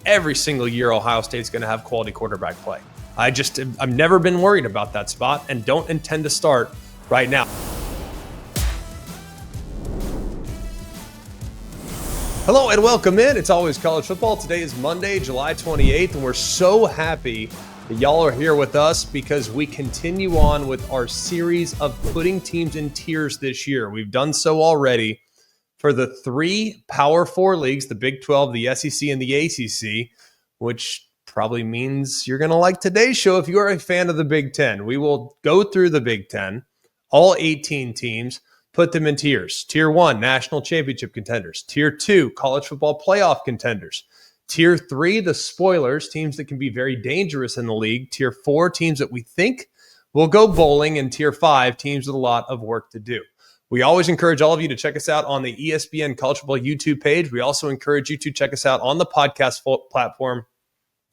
every single year Ohio State's going to have quality quarterback play. I've never been worried about that spot and don't intend to start right now. Hello and welcome in. It's always college football. Today is Monday, July 28th, and we're so happy that y'all are here with us because we continue on with our series of putting teams in tiers this year. We've done so already for the three Power Four leagues, the Big 12, the SEC, and the ACC, which probably means you're going to like today's show if you are a fan of the Big 10. We will go through the Big 10, all 18 teams, put them in tiers. Tier 1, national championship contenders. Tier 2, college football playoff contenders. Tier 3, the spoilers, teams that can be very dangerous in the league. Tier 4, teams that we think will go bowling. And Tier 5, teams with a lot of work to do. We always encourage all of you to check us out on the ESPN College Football YouTube page. We also encourage you to check us out on the podcast platform,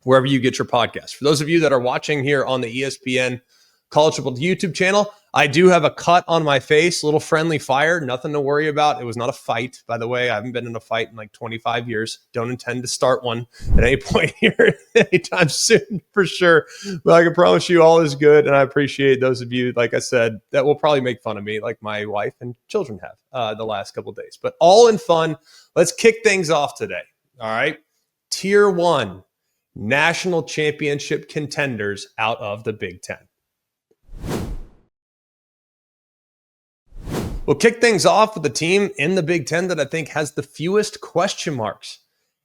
wherever you get your podcasts. For those of you that are watching here on the ESPN College Football YouTube channel, I do have a cut on my face, a little friendly fire, nothing to worry about. It was not a fight, by the way. I haven't been in a fight in like 25 years. Don't intend to start one at any point here anytime soon for sure. But I can promise you all is good, and I appreciate those of you, like I said, that will probably make fun of me like my wife and children have the last couple of days. But all in fun. Let's kick things off today. All right. Tier 1, national championship contenders out of the Big 10. We'll kick things off with the team in the Big 10 that I think has the fewest question marks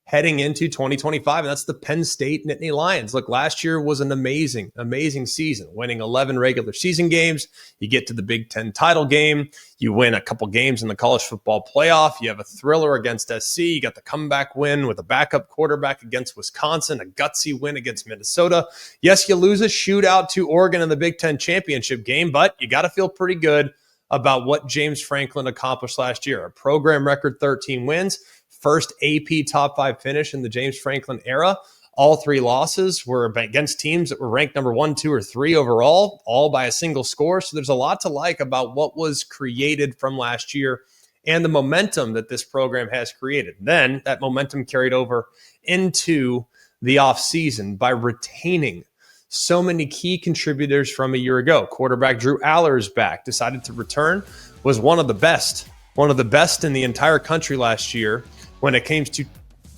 heading into 2025, and that's the Penn State Nittany Lions. Look, last year was an amazing season, winning 11 regular season games. You get to the Big 10 title game. You win a couple games in the college football playoff. You have a thriller against SC. You got the comeback win with a backup quarterback against Wisconsin, a gutsy win against Minnesota. Yes, you lose a shootout to Oregon in the Big 10 championship game, but you got to feel pretty good about what James Franklin accomplished last year. A program record 13 wins, first AP top 5 finish in the James Franklin era. All 3 losses were against teams that were ranked number 1, 2, or 3 overall, all by a single score. So there's a lot to like about what was created from last year and the momentum that this program has created. Then that momentum carried over into the offseason by retaining so many key contributors from a year ago. Quarterback Drew Aller's back, decided to return, was one of the best in the entire country last year when it came to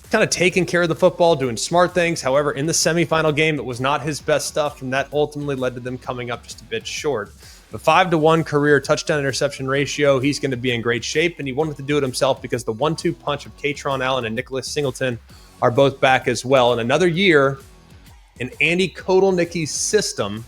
kind of taking care of the football, doing smart things. However, in the semifinal game, it was not his best stuff, and that ultimately led to them coming up just a bit short. The 5-to-1 career touchdown interception ratio, he's going to be in great shape, and he wanted to do it himself because the 1-2 punch of Katron Allen and Nicholas Singleton are both back as well. In another year, and Andy Kotelnicki's system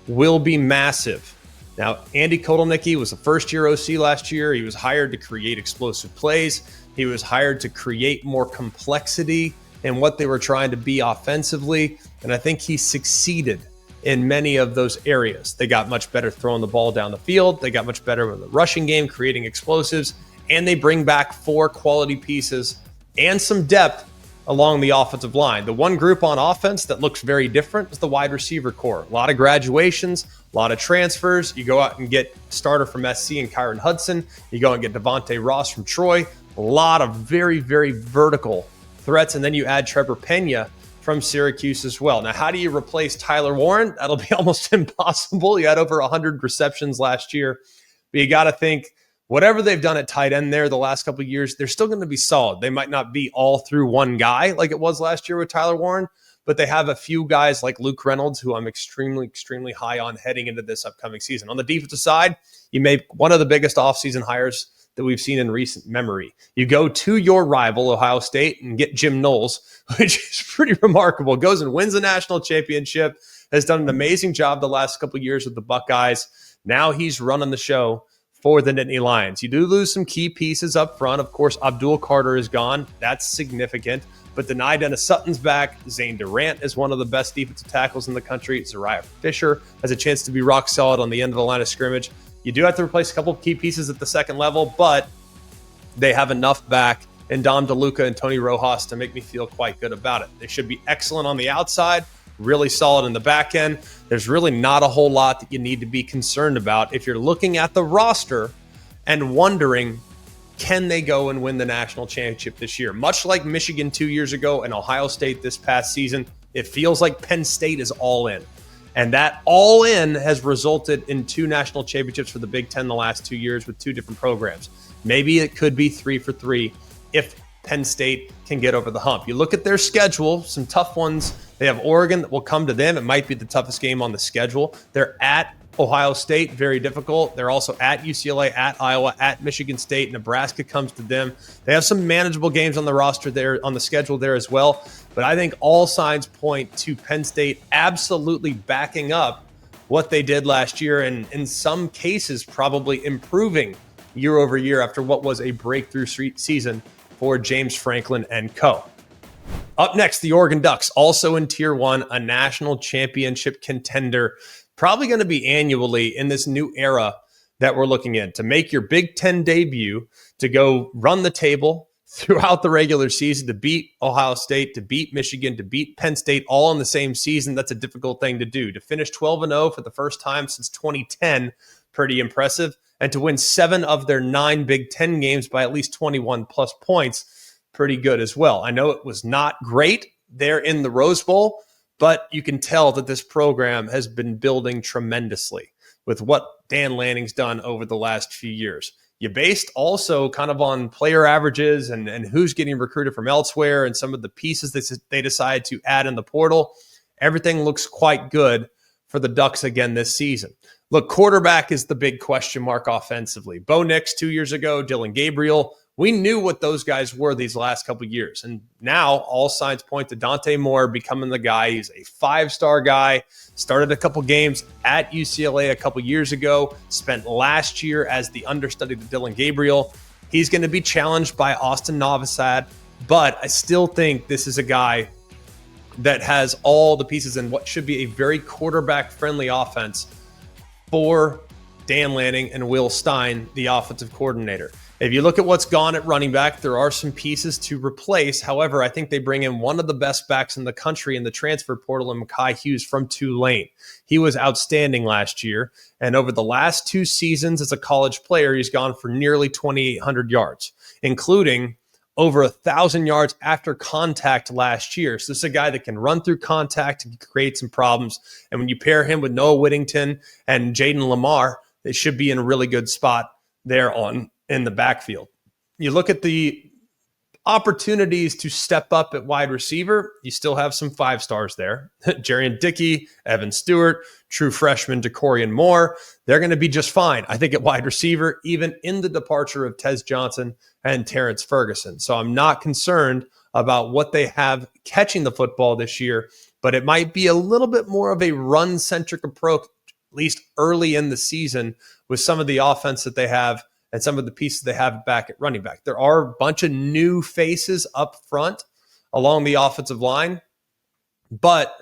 will be massive. Now, Andy Kotelnicki was a first-year OC last year. He was hired to create explosive plays. He was hired to create more complexity in what they were trying to be offensively, and I think he succeeded in many of those areas. They got much better throwing the ball down the field. They got much better in the rushing game, creating explosives, and they bring back 4 quality pieces and some depth along the offensive line. The one group on offense that looks very different is the wide receiver core. A lot of graduations, a lot of transfers. You go out and get starter from SC and Kyron Hudson. You go and get Devontae Ross from Troy. A lot of very, very vertical threats. And then you add Trevor Pena from Syracuse as well. Now, how do you replace Tyler Warren? That'll be almost impossible. You had over 100 receptions last year. But you got to think, whatever they've done at tight end there the last couple of years, they're still going to be solid. They might not be all through one guy like it was last year with Tyler Warren, but they have a few guys like Luke Reynolds, who I'm extremely high on heading into this upcoming season. On the defensive side, you made one of the biggest offseason hires that we've seen in recent memory. You go to your rival, Ohio State, and get Jim Knowles, which is pretty remarkable. Goes and wins a national championship, has done an amazing job the last couple of years with the Buckeyes. Now he's running the show for the Nittany Lions. You do lose some key pieces up front. Of course, Abdul Carter is gone. That's significant. But Denai Dennis Sutton's back. Zane Durant is one of the best defensive tackles in the country. Zariah Fisher has a chance to be rock solid on the end of the line of scrimmage. You do have to replace a couple of key pieces at the second level, but they have enough back in Dom DeLuca and Tony Rojas to make me feel quite good about it. They should be excellent on the outside, really solid in the back end. There's really not a whole lot that you need to be concerned about if you're looking at the roster and wondering, can they go and win the national championship this year? Much like Michigan 2 years ago and Ohio State this past season, it feels like Penn State is all in. And that all in has resulted in 2 national championships for the Big Ten the last 2 years with 2 different programs. Maybe it could be 3 for 3 if Penn State can get over the hump. You look at their schedule, some tough ones. They have Oregon that will come to them. It might be the toughest game on the schedule. They're at Ohio State, very difficult. They're also at UCLA, at Iowa, at Michigan State. Nebraska comes to them. They have some manageable games on the roster there, on the schedule there as well. But I think all signs point to Penn State absolutely backing up what they did last year, and in some cases probably improving year over year after what was a breakthrough season for James Franklin and co. Up next, the Oregon Ducks, also in Tier 1, a national championship contender, probably going to be annually in this new era that we're looking in. To make your Big Ten debut, to go run the table throughout the regular season, to beat Ohio State, to beat Michigan, to beat Penn State all in the same season, that's a difficult thing to do. To finish 12-0 for the first time since 2010, pretty impressive. And to win 7 of their 9 Big Ten games by at least 21 plus points, pretty good as well. I know it was not great there in the Rose Bowl, but you can tell that this program has been building tremendously with what Dan Lanning's done over the last few years. You based also kind of on player averages and who's getting recruited from elsewhere and some of the pieces that they decided to add in the portal. Everything looks quite good for the Ducks again this season. Look, quarterback is the big question mark offensively. Bo Nix 2 years ago, Dylan Gabriel. We knew what those guys were these last couple of years. And now all signs point to Dante Moore becoming the guy. He's a 5-star guy, started a couple games at UCLA a couple years ago, spent last year as the understudy to Dylan Gabriel. He's going to be challenged by Austin Novosad, but I still think this is a guy that has all the pieces in what should be a very quarterback-friendly offense for Dan Lanning and Will Stein, the offensive coordinator. If you look at what's gone at running back, there are some pieces to replace. However, I think they bring in one of the best backs in the country in the transfer portal in Mekhi Hughes from Tulane. He was outstanding last year. And over the last 2 seasons as a college player, he's gone for nearly 2,800 yards, including over 1,000 yards after contact last year. So this is a guy that can run through contact and create some problems. And when you pair him with Noah Whittington and Jaden Lamar, they should be in a really good spot there in the backfield. You look at the opportunities to step up at wide receiver, you still have some 5-stars there. Jarian Dickey, Evan Stewart, true freshman DeCorian Moore. They're going to be just fine, I think, at wide receiver, even in the departure of Tez Johnson and Terrence Ferguson. So I'm not concerned about what they have catching the football this year, but it might be a little bit more of a run-centric approach, at least early in the season, with some of the offense that they have and some of the pieces they have back at running back. There are a bunch of new faces up front along the offensive line, but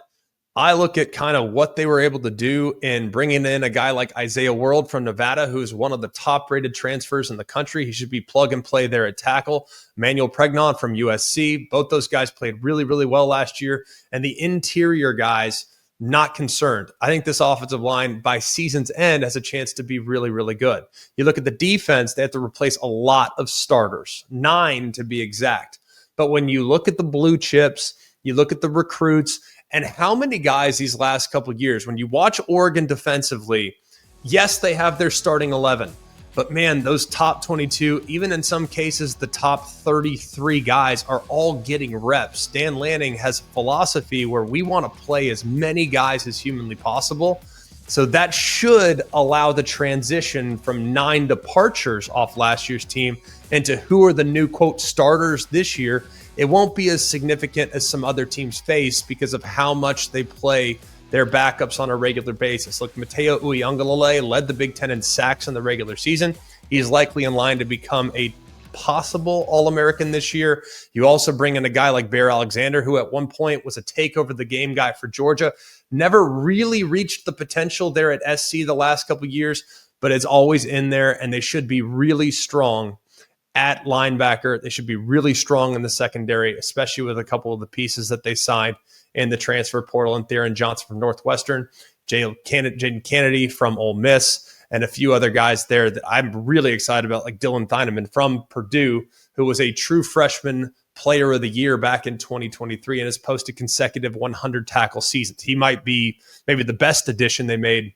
I look at kind of what they were able to do in bringing in a guy like Isaiah World from Nevada, who's one of the top-rated transfers in the country. He should be plug and play there at tackle. Emmanuel Pregnon from USC. Both those guys played really, really well last year. And the interior guys, not concerned. I think this offensive line by season's end has a chance to be really, really good. You look at the defense, they have to replace a lot of starters, 9 to be exact. But when you look at the blue chips, you look at the recruits, and how many guys these last couple of years, when you watch Oregon defensively, yes, they have their starting 11. But man, those top 22, even in some cases, the top 33 guys are all getting reps. Dan Lanning has a philosophy where we want to play as many guys as humanly possible. So that should allow the transition from 9 departures off last year's team into who are the new, quote, starters this year. It won't be as significant as some other teams face because of how much they play their backups on a regular basis. Look, Mateo Uiagalelei led the Big Ten in sacks in the regular season. He's likely in line to become a possible All-American this year. You also bring in a guy like Bear Alexander, who at one point was a takeover the game guy for Georgia, never really reached the potential there at SC the last couple of years, but is always in there, and they should be really strong at linebacker. They should be really strong in the secondary, especially with a couple of the pieces that they signed in the transfer portal, and Theron Johnson from Northwestern, Jaden Kennedy from Ole Miss, and a few other guys there that I'm really excited about, like Dylan Thieneman from Purdue, who was a true freshman player of the year back in 2023 and has posted consecutive 100 tackle seasons. He might be maybe the best addition they made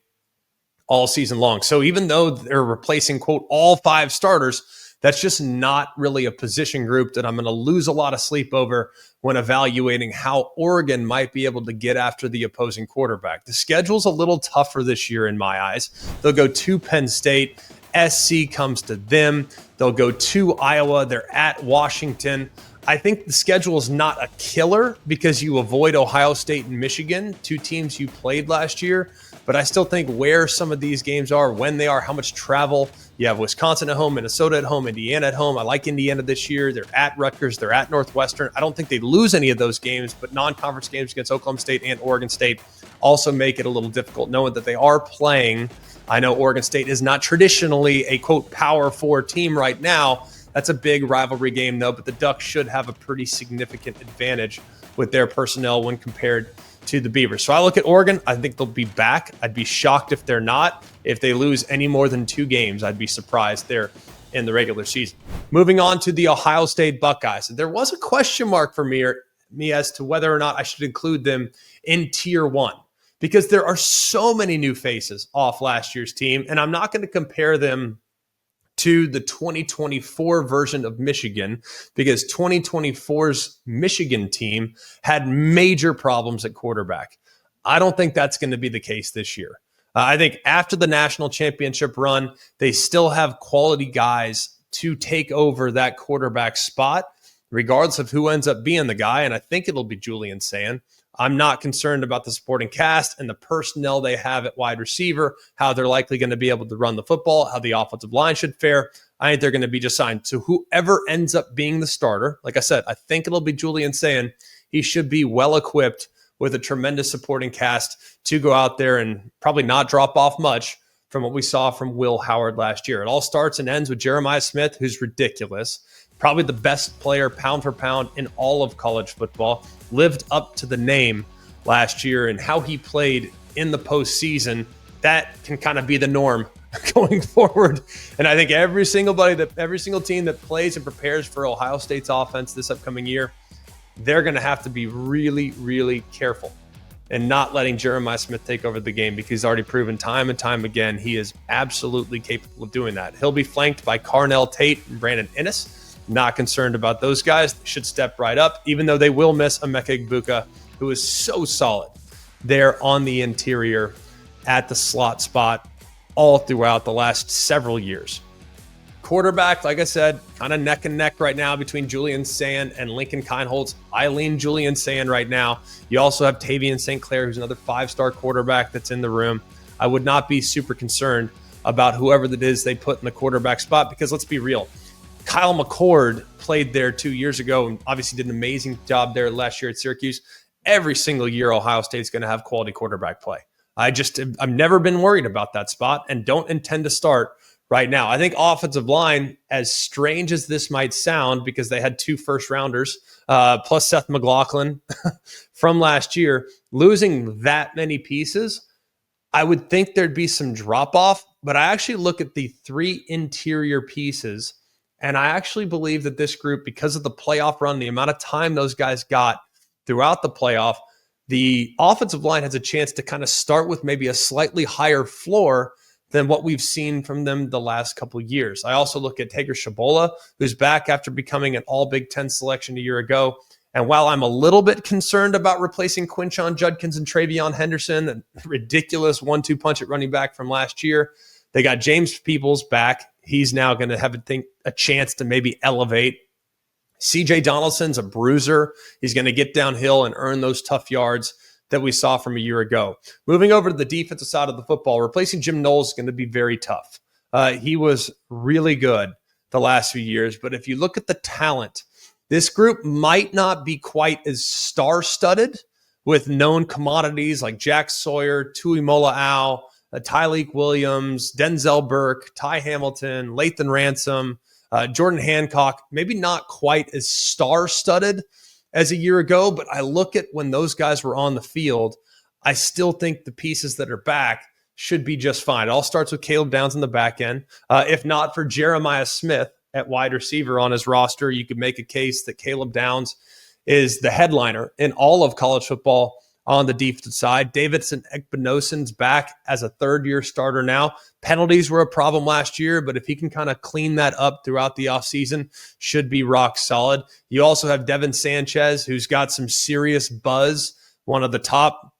all season long. So even though they're replacing, quote, all 5 starters, that's just not really a position group that I'm going to lose a lot of sleep over when evaluating how Oregon might be able to get after the opposing quarterback. The schedule's a little tougher this year in my eyes. They'll go to Penn State. SC comes to them. They'll go to Iowa. They're at Washington. I think the schedule is not a killer because you avoid Ohio State and Michigan, 2 teams you played last year. But I still think where some of these games are, when they are, how much travel. You have Wisconsin at home, Minnesota at home, Indiana at home. I like Indiana this year. They're at Rutgers. They're at Northwestern. I don't think they lose any of those games, but non-conference games against Oklahoma State and Oregon State also make it a little difficult, knowing that they are playing. I know Oregon State is not traditionally a, quote, Power 4 team right now. That's a big rivalry game, though, but the Ducks should have a pretty significant advantage with their personnel when compared to the Beavers. So I look at Oregon. I think they'll be back. I'd be shocked if they're not. If they lose any more than 2 games, I'd be surprised there in the regular season. Moving on to the Ohio State Buckeyes. There was a question mark for me as to whether or not I should include them in Tier 1 because there are so many new faces off last year's team, and I'm not going to compare them to the 2024 version of Michigan because 2024's Michigan team had major problems at quarterback. I don't think that's going to be the case this year. I think after the national championship run, they still have quality guys to take over that quarterback spot, regardless of who ends up being the guy. And I think it'll be Julian Sand. I'm not concerned about the supporting cast and the personnel they have at wide receiver, how they're likely going to be able to run the football, how the offensive line should fare. I think they're going to be just signed. So whoever ends up being the starter, like I said, I think it'll be Julian Sand. He should be well equipped with a tremendous supporting cast to go out there and probably not drop off much from what we saw from Will Howard last year. It all starts and ends with Jeremiah Smith, who's ridiculous. Probably the best player pound for pound in all of college football. Lived up to the name last year, and how he played in the postseason, that can kind of be the norm going forward. And I think every single team that plays and prepares for Ohio State's offense this upcoming year, they're going to have to be really, really careful and not letting Jeremiah Smith take over the game because he's already proven time and time again he is absolutely capable of doing that. He'll be flanked by Carnell Tate and Brandon Ennis. Not concerned about those guys. They should step right up, even though they will miss Emeka Egbuka, who is so solid there on the interior at the slot spot all throughout the last several years. Quarterback, like I said, kind of neck and neck right now between Julian Sand and Lincoln Kienholz. I lean Julian Sand right now. You also have Tavian St. Clair, who's another 5-star quarterback that's in the room. I would not be super concerned about whoever that is they put in the quarterback spot because let's be real. Kyle McCord played there 2 years ago and obviously did an amazing job there last year at Syracuse. Every single year, Ohio State's going to have quality quarterback play. I've never been worried about that spot and don't intend to start right now. I think offensive line, as strange as this might sound, because they had 2 first-rounders, plus Seth McLaughlin from last year, losing that many pieces, I would think there'd be some drop-off, but I actually look at the 3 interior pieces, and I actually believe that this group, because of the playoff run, the amount of time those guys got throughout the playoff, the offensive line has a chance to kind of start with maybe a slightly higher floor than what we've seen from them the last couple of years. I also look at Tager Shabola, who's back after becoming an all Big Ten selection a year ago. And while I'm a little bit concerned about replacing Quinshon Judkins and Travion Henderson, a ridiculous 1-2 punch at running back from last year, they got James Peoples back. He's now going to have a chance to maybe elevate. CJ Donaldson's a bruiser. He's going to get downhill and earn those tough yards that we saw from a year ago. Moving over to the defensive side of the football, replacing Jim Knowles is going to be very tough. He was really good the last few years, but if you look at the talent, this group might not be quite as star-studded with known commodities like Jack Sawyer, Tui Mola'au, Tyleek Williams, Denzel Burke, Ty Hamilton, Lathan Ransom, Jordan Hancock, maybe not quite as star-studded as a year ago, but I look at when those guys were on the field, I still think the pieces that are back should be just fine. It all starts with Caleb Downs in the back end. If not for Jeremiah Smith at wide receiver on his roster, you could make a case that Caleb Downs is the headliner in all of college football on the defensive side. Davidson Ekpenosen's back as a third-year starter now. Penalties were a problem last year, but if he can kind of clean that up throughout the offseason, should be rock solid. You also have Devin Sanchez, who's got some serious buzz, one of the top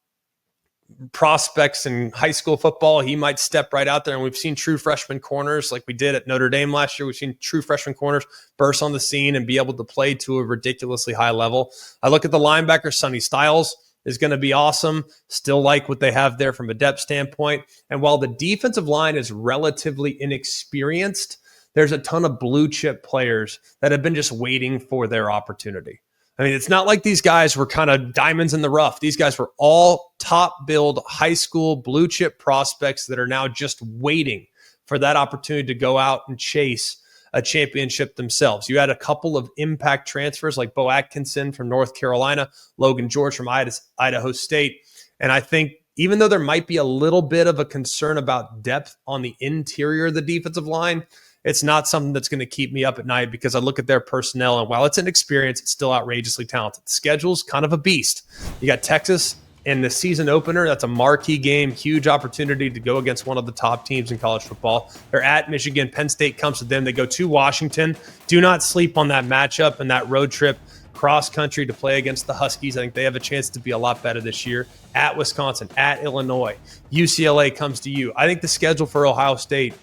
prospects in high school football. He might step right out there, and we've seen true freshman corners like we did at Notre Dame last year. We've seen true freshman corners burst on the scene and be able to play to a ridiculously high level. I look at the linebacker, Sonny Styles is going to be awesome. Still like what they have there from a depth standpoint. And while the defensive line is relatively inexperienced, there's a ton of blue chip players that have been just waiting for their opportunity. I mean, it's not like these guys were kind of diamonds in the rough. These guys were all top billed high school blue chip prospects that are now just waiting for that opportunity to go out and chase a championship themselves. You had a couple of impact transfers like Bo Atkinson from North Carolina, Logan George from Idaho State. And I think even though there might be a little bit of a concern about depth on the interior of the defensive line, it's not something that's going to keep me up at night because I look at their personnel, and while it's inexperienced, it's still outrageously talented. The schedule's kind of a beast. You got Texas in the season opener. That's a marquee game, huge opportunity to go against one of the top teams in college football. They're at Michigan. Penn State comes to them. They go to Washington. Do not sleep on that matchup and that road trip cross country to play against the Huskies. I think they have a chance to be a lot better this year. At Wisconsin, at Illinois, UCLA comes to you. I think the schedule for Ohio State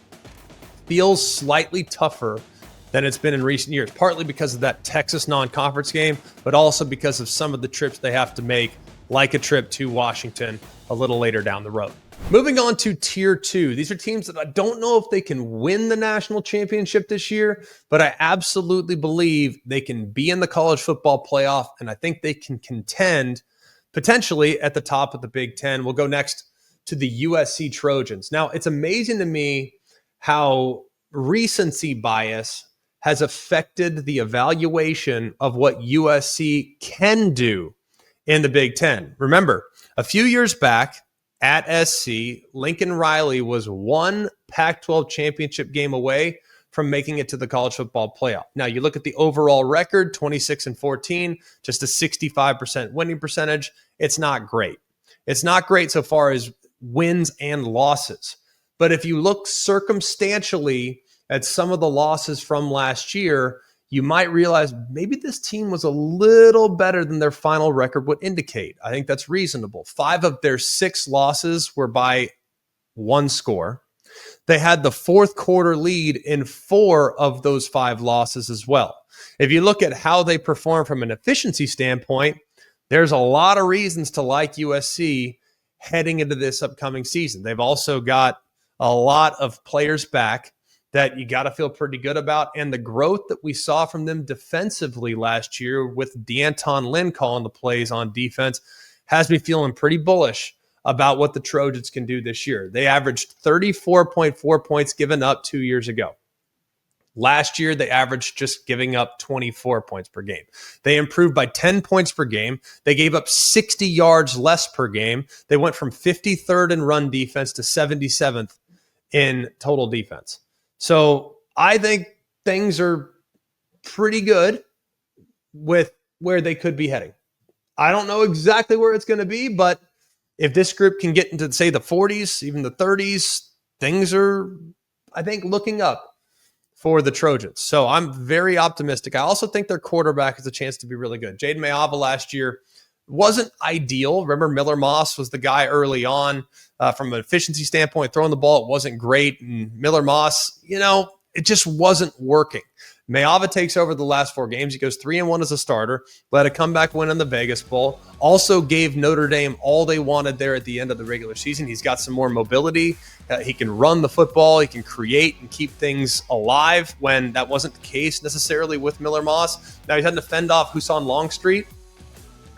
feels slightly tougher than it's been in recent years, partly because of that Texas non-conference game, but also because of some of the trips they have to make, like a trip to Washington a little later down the road. Moving on to Tier 2. These are teams that I don't know if they can win the national championship this year, but I absolutely believe they can be in the college football playoff, and I think they can contend potentially at the top of the Big Ten. We'll go next to the USC Trojans. Now, it's amazing to me how recency bias has affected the evaluation of what USC can do in the Big Ten. Remember, a few years back at SC, Lincoln Riley was one Pac-12 championship game away from making it to the college football playoff. Now, you look at the overall record, 26-14, just a 65% winning percentage. It's not great. It's not great so far as wins and losses. But if you look circumstantially at some of the losses from last year, you might realize maybe this team was a little better than their final record would indicate. I think that's reasonable. 5 of their 6 losses were by 1 score. They had the fourth quarter lead in 4 of those 5 losses as well. If you look at how they perform from an efficiency standpoint, there's a lot of reasons to like USC heading into this upcoming season. They've also got a lot of players back that you got to feel pretty good about. And the growth that we saw from them defensively last year with D'Anton Lynn calling the plays on defense has me feeling pretty bullish about what the Trojans can do this year. They averaged 34.4 points given up 2 years ago. Last year, they averaged just giving up 24 points per game. They improved by 10 points per game. They gave up 60 yards less per game. They went from 53rd in run defense to 77th in total defense. So I think things are pretty good with where they could be heading. I don't know exactly where it's going to be, but if this group can get into, say, the 40s, even the 30s, things are, I think, looking up for the Trojans. So I'm very optimistic. I also think their quarterback has a chance to be really good. Jaden Mayava last year wasn't ideal. Remember, Miller Moss was the guy early on from an efficiency standpoint. Throwing the ball, it wasn't great. And Miller Moss, it just wasn't working. Mayava takes over the last 4 games. He goes 3-1 as a starter, led a comeback win in the Vegas Bowl, also gave Notre Dame all they wanted there at the end of the regular season. He's got some more mobility. He can run the football. He can create and keep things alive when that wasn't the case necessarily with Miller Moss. Now he's had to fend off Husan Longstreet,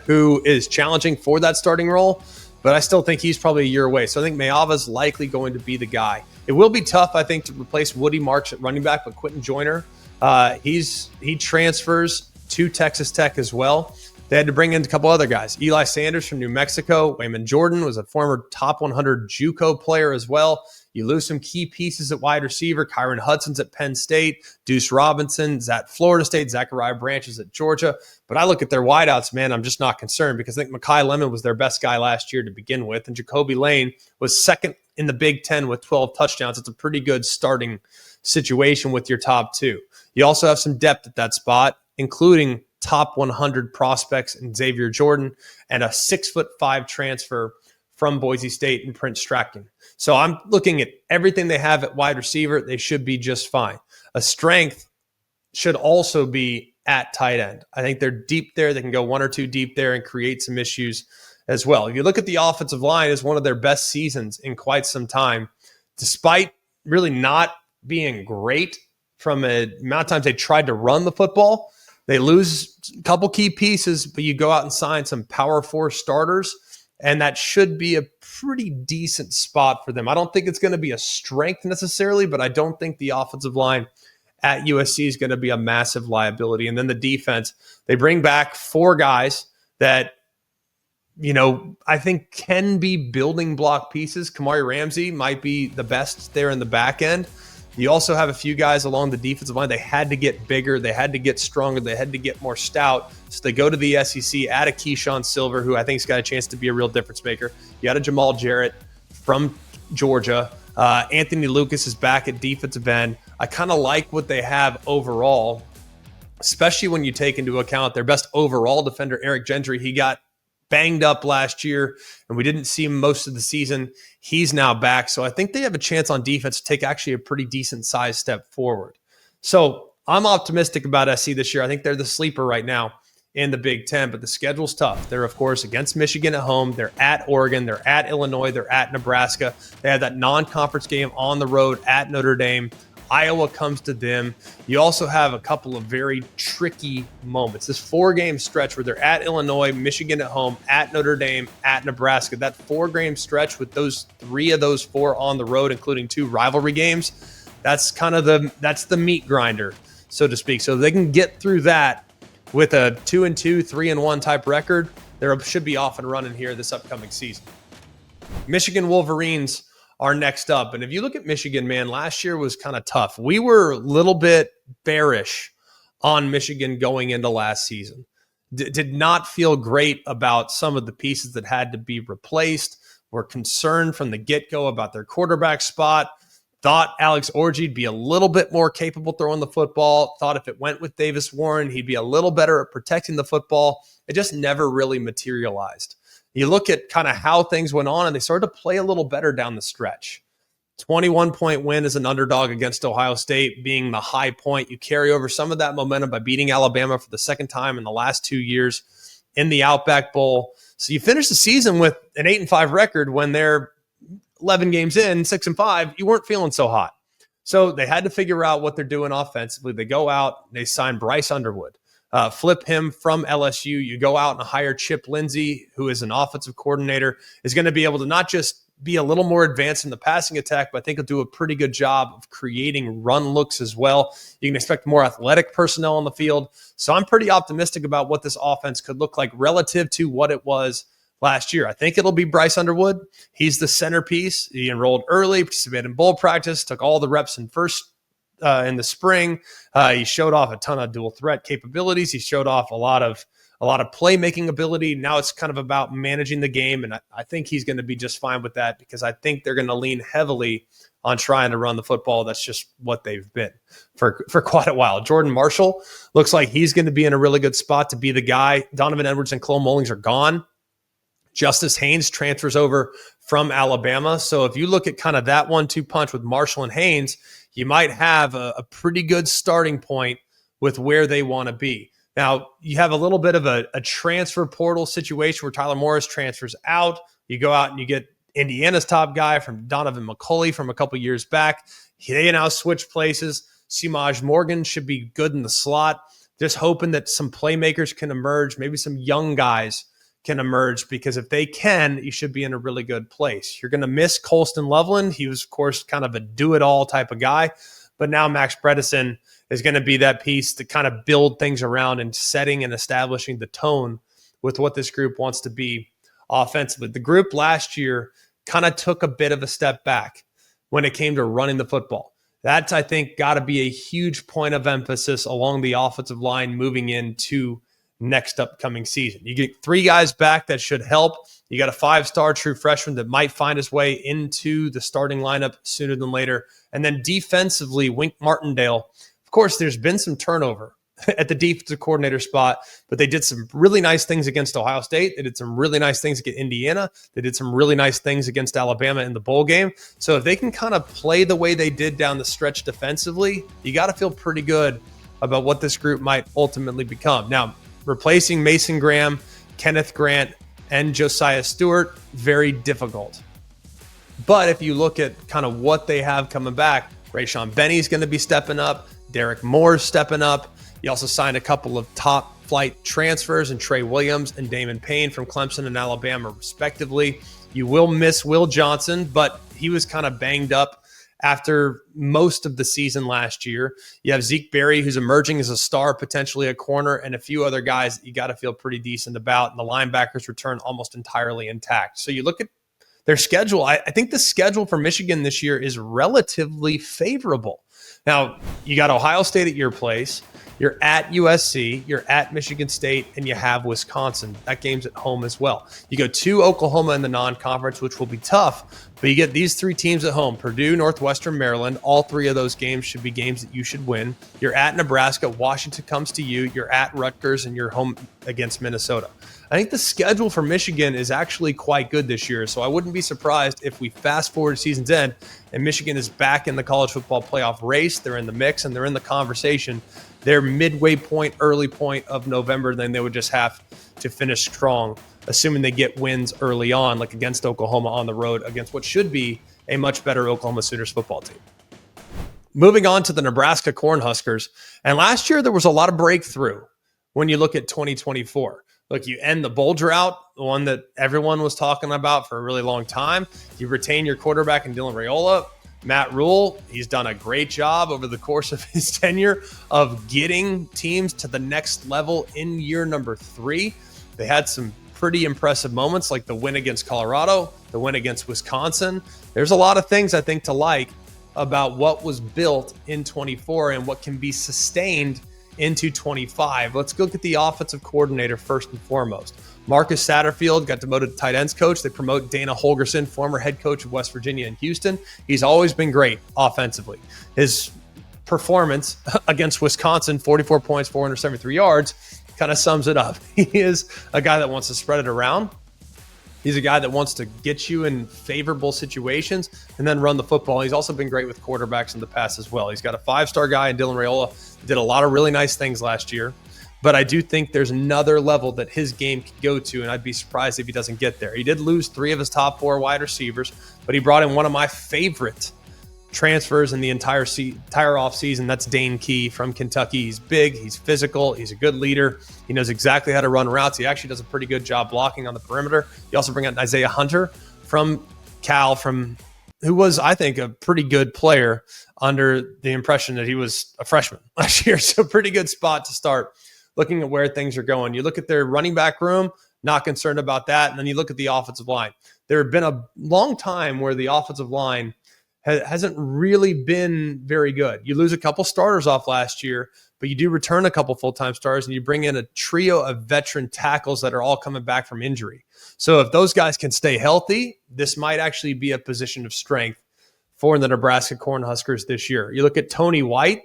who is challenging for that starting role, but I still think he's probably a year away. So I think Mayava's likely going to be the guy. It will be tough, I think, to replace Woody Marks at running back, but Quentin Joyner, he transfers to Texas Tech as well. They had to bring in a couple other guys. Eli Sanders from New Mexico. Wayman Jordan was a former top 100 JUCO player as well. You lose some key pieces at wide receiver. Kyron Hudson's at Penn State. Deuce Robinson's at Florida State. Zachariah Branch is at Georgia. But I look at their wideouts, man, I'm just not concerned because I think Mekhi Lemon was their best guy last year to begin with. And Jacoby Lane was second in the Big Ten with 12 touchdowns. It's a pretty good starting situation with your top two. You also have some depth at that spot, including top 100 prospects in Xavier Jordan and a 6'5" transfer from Boise State and Prince Strachan. So I'm looking at everything they have at wide receiver. They should be just fine. A strength should also be at tight end. I think they're deep there. They can go one or two deep there and create some issues as well. If you look at the offensive line, it's one of their best seasons in quite some time, despite really not being great from a amount of times they tried to run the football. They lose a couple key pieces, but you go out and sign some power four starters, and that should be a pretty decent spot for them. I don't think it's going to be a strength necessarily, but I don't think the offensive line at USC is going to be a massive liability. And then the defense, they bring back four guys that, I think can be building block pieces. Kamari Ramsey might be the best there in the back end. You also have a few guys along the defensive line. They had to get bigger. They had to get stronger. They had to get more stout. So they go to the SEC, add a Keyshawn Silver, who I think has got a chance to be a real difference maker. You got a Jamal Jarrett from Georgia. Anthony Lucas is back at defensive end. I kind of like what they have overall, especially when you take into account their best overall defender, Eric Gentry. He got banged up last year, and we didn't see him most of the season. He's now back. So I think they have a chance on defense to take actually a pretty decent size step forward. So I'm optimistic about SC this year. I think they're the sleeper right now in the Big Ten, but the schedule's tough. They're, of course, against Michigan at home. They're at Oregon. They're at Illinois. They're at Nebraska. They have that non-conference game on the road at Notre Dame. Iowa comes to them. You also have a couple of very tricky moments. This 4-game stretch where they're at Illinois, Michigan at home, at Notre Dame, at Nebraska. That 4-game stretch with those 3 of those 4 on the road, including 2 rivalry games, that's kind of the meat grinder, so to speak. So if they can get through that with a 2-2, 3-1 type record, they should be off and running here this upcoming season. Michigan Wolverines are next up. And if you look at Michigan, man, last year was kind of tough. We were a little bit bearish on Michigan going into last season. Did not feel great about some of the pieces that had to be replaced. Were concerned from the get-go about their quarterback spot. Thought Alex Orji'd be a little bit more capable throwing the football. Thought if it went with Davis Warren, he'd be a little better at protecting the football. It just never really materialized. You look at kind of how things went on, and they started to play a little better down the stretch. 21-point win as an underdog against Ohio State being the high point. You carry over some of that momentum by beating Alabama for the second time in the last 2 years in the Outback Bowl. So you finish the season with an 8-5 record when they're 11 games in, 6-5. You weren't feeling so hot. So they had to figure out what they're doing offensively. They go out, they sign Bryce Underwood. Flip him from LSU. You go out and hire Chip Lindsey, who is an offensive coordinator, is going to be able to not just be a little more advanced in the passing attack, but I think he'll do a pretty good job of creating run looks as well. You can expect more athletic personnel on the field. So I'm pretty optimistic about what this offense could look like relative to what it was last year. I think it'll be Bryce Underwood. He's the centerpiece. He enrolled early, participated in bowl practice, took all the reps in the spring. He showed off a ton of dual threat capabilities. He showed off a lot of playmaking ability. Now it's kind of about managing the game, and I think he's going to be just fine with that because I think they're going to lean heavily on trying to run the football. That's just what they've been for quite a while. Jordan Marshall looks like he's going to be in a really good spot to be the guy. Donovan Edwards and Chloe Mullings are gone. Justice Haynes transfers over from Alabama. So if you look at kind of that 1-2 punch with Marshall and Haynes, you might have a pretty good starting point with where they want to be. Now, you have a little bit of a transfer portal situation where Tyler Morris transfers out. You go out and you get Indiana's top guy from Donovan McCulley from a couple years back. They now switch places. Simaj Morgan should be good in the slot. Just hoping that some playmakers can emerge, maybe some young guys can emerge, because if they can, you should be in a really good place. You're going to miss Colston Loveland. He was, of course, kind of a do-it-all type of guy. But now Max Bredesen is going to be that piece to kind of build things around and setting and establishing the tone with what this group wants to be offensively. The group last year kind of took a bit of a step back when it came to running the football. That's, I think, got to be a huge point of emphasis along the offensive line moving into next upcoming season. You get 3 guys back that should help. You got a 5-star true freshman that might find his way into the starting lineup sooner than later. And then defensively, Wink Martindale. Of course, there's been some turnover at the defensive coordinator spot, but they did some really nice things against Ohio State. They did some really nice things against Indiana. They did some really nice things against Alabama in the bowl game. So if they can kind of play the way they did down the stretch defensively, you got to feel pretty good about what this group might ultimately become. Now, replacing Mason Graham, Kenneth Grant, and Josiah Stewart, very difficult. But if you look at kind of what they have coming back, Rayshawn Benny's going to be stepping up. Derek Moore's stepping up. You also signed a couple of top flight transfers in Trey Williams and Damon Payne from Clemson and Alabama, respectively. You will miss Will Johnson, but he was kind of banged up after most of the season last year. You have Zeke Berry, who's emerging as a star, potentially a corner, and a few other guys that you got to feel pretty decent about. And the linebackers return almost entirely intact. So you look at their schedule. I think the schedule for Michigan this year is relatively favorable. Now, you got Ohio State at your place. You're at USC, you're at Michigan State, and you have Wisconsin. That game's at home as well. You go to Oklahoma in the non-conference, which will be tough, but you get these 3 teams at home: Purdue, Northwestern, Maryland. All 3 of those games should be games that you should win. You're at Nebraska, Washington comes to you, you're at Rutgers, and you're home against Minnesota. I think the schedule for Michigan is actually quite good this year, so I wouldn't be surprised if we fast forward to season's end and Michigan is back in the college football playoff race. They're in the mix and they're in the conversation. They're midway point, early point of November, then they would just have to finish strong, assuming they get wins early on, like against Oklahoma on the road, against what should be a much better Oklahoma Sooners football team. Moving on to the Nebraska Cornhuskers. And last year, there was a lot of breakthrough when you look at 2024. Look, you end the bowl drought, the one that everyone was talking about for a really long time. You retain your quarterback in Dylan Raiola. Matt Rule, he's done a great job over the course of his tenure of getting teams to the next level in year number 3. They had some pretty impressive moments like the win against Colorado, the win against Wisconsin. There's a lot of things I think to like about what was built in 24 and what can be sustained into 25. Let's look at the offensive coordinator first and foremost. Marcus Satterfield got demoted to tight ends coach. They promote Dana Holgorsen, former head coach of West Virginia and Houston. He's always been great offensively. His performance against Wisconsin, 44 points, 473 yards, kind of sums it up. He is a guy that wants to spread it around. He's a guy that wants to get you in favorable situations and then run the football. He's also been great with quarterbacks in the past as well. He's got a 5-star guy in Dylan Raiola. Did a lot of really nice things last year. But I do think there's another level that his game can go to, and I'd be surprised if he doesn't get there. He did lose 3 of his top 4 wide receivers, but he brought in one of my favorite transfers in the entire offseason. That's Dane Key from Kentucky. He's big, he's physical, he's a good leader. He knows exactly how to run routes. He actually does a pretty good job blocking on the perimeter. You also bring out Isaiah Hunter from Cal, who was, I think, a pretty good player under the impression that he was a freshman last year. So pretty good spot to start looking at where things are going. You look at their running back room, not concerned about that. And then you look at the offensive line. There had been a long time where the offensive line hasn't really been very good. You lose a couple starters off last year, but you do return a couple full-time starters, and you bring in a trio of veteran tackles that are all coming back from injury. So if those guys can stay healthy, this might actually be a position of strength for the Nebraska Cornhuskers this year. You look at Tony White.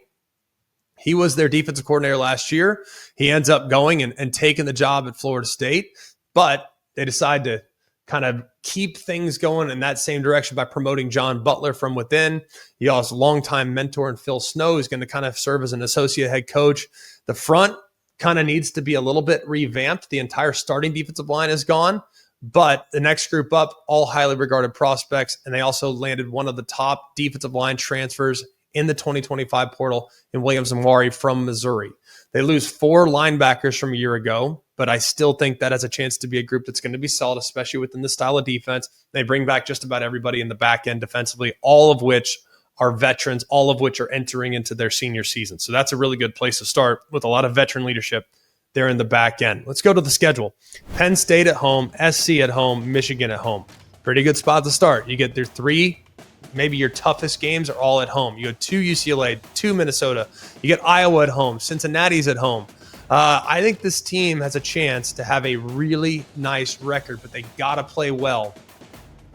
He was their defensive coordinator last year. He ends up going and taking the job at Florida State, but they decide to kind of keep things going in that same direction by promoting John Butler from within. He also longtime mentor and Phil Snow is going to kind of serve as an associate head coach. The front kind of needs to be a little bit revamped. The entire starting defensive line is gone, but the next group up, all highly regarded prospects, and they also landed one of the top defensive line transfers in the 2025 portal in Williams Amwari from Missouri. They lose 4 linebackers from a year ago, but I still think that has a chance to be a group that's going to be solid, especially within the style of defense. They bring back just about everybody in the back end defensively, all of which are veterans, all of which are entering into their senior season. So that's a really good place to start with a lot of veteran leadership there in the back end. Let's go to the schedule. Penn State at home, SC at home, Michigan at home. Pretty good spot to start. You get their three, maybe your toughest games are all at home. You go to UCLA, to Minnesota. You get Iowa at home, Cincinnati's at home. I think this team has a chance to have a really nice record, but they got to play well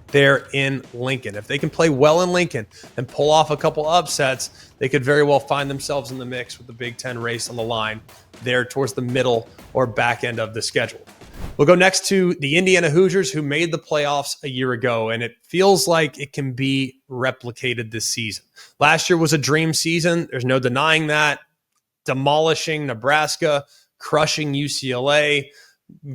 there in Lincoln. If they can play well in Lincoln and pull off a couple upsets, they could very well find themselves in the mix with the Big Ten race on the line there towards the middle or back end of the schedule. We'll go next to the Indiana Hoosiers, who made the playoffs a year ago, and it feels like it can be replicated this season. Last year was a dream season. There's no denying that. Demolishing Nebraska, crushing UCLA,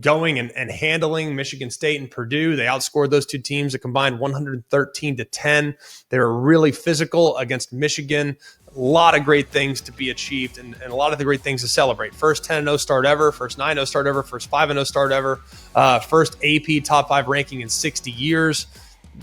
going and handling Michigan State and Purdue. They outscored those two teams a combined 113-10. They were really physical against Michigan. A lot of great things to be achieved and a lot of the great things to celebrate. First 10-0 start ever, first 9-0 start ever, first 5-0 start ever, first AP top 5 ranking in 60 years.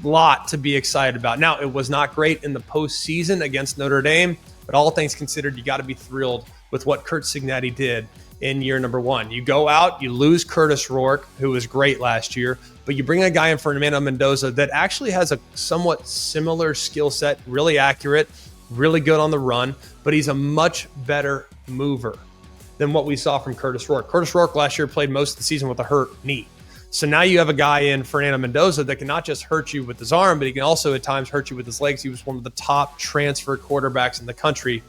A lot to be excited about. Now, it was not great in the postseason against Notre Dame, but all things considered, you got to be thrilled with what Curt Cignetti did in year number one. You go out, you lose Curtis Rourke, who was great last year, but you bring a guy in for Fernando Mendoza that actually has a somewhat similar skill set, really accurate, really good on the run, but he's a much better mover than what we saw from Curtis Rourke. Curtis Rourke last year played most of the season with a hurt knee. So now you have a guy in Fernando Mendoza that can not just hurt you with his arm, but he can also at times hurt you with his legs. He was one of the top transfer quarterbacks in the country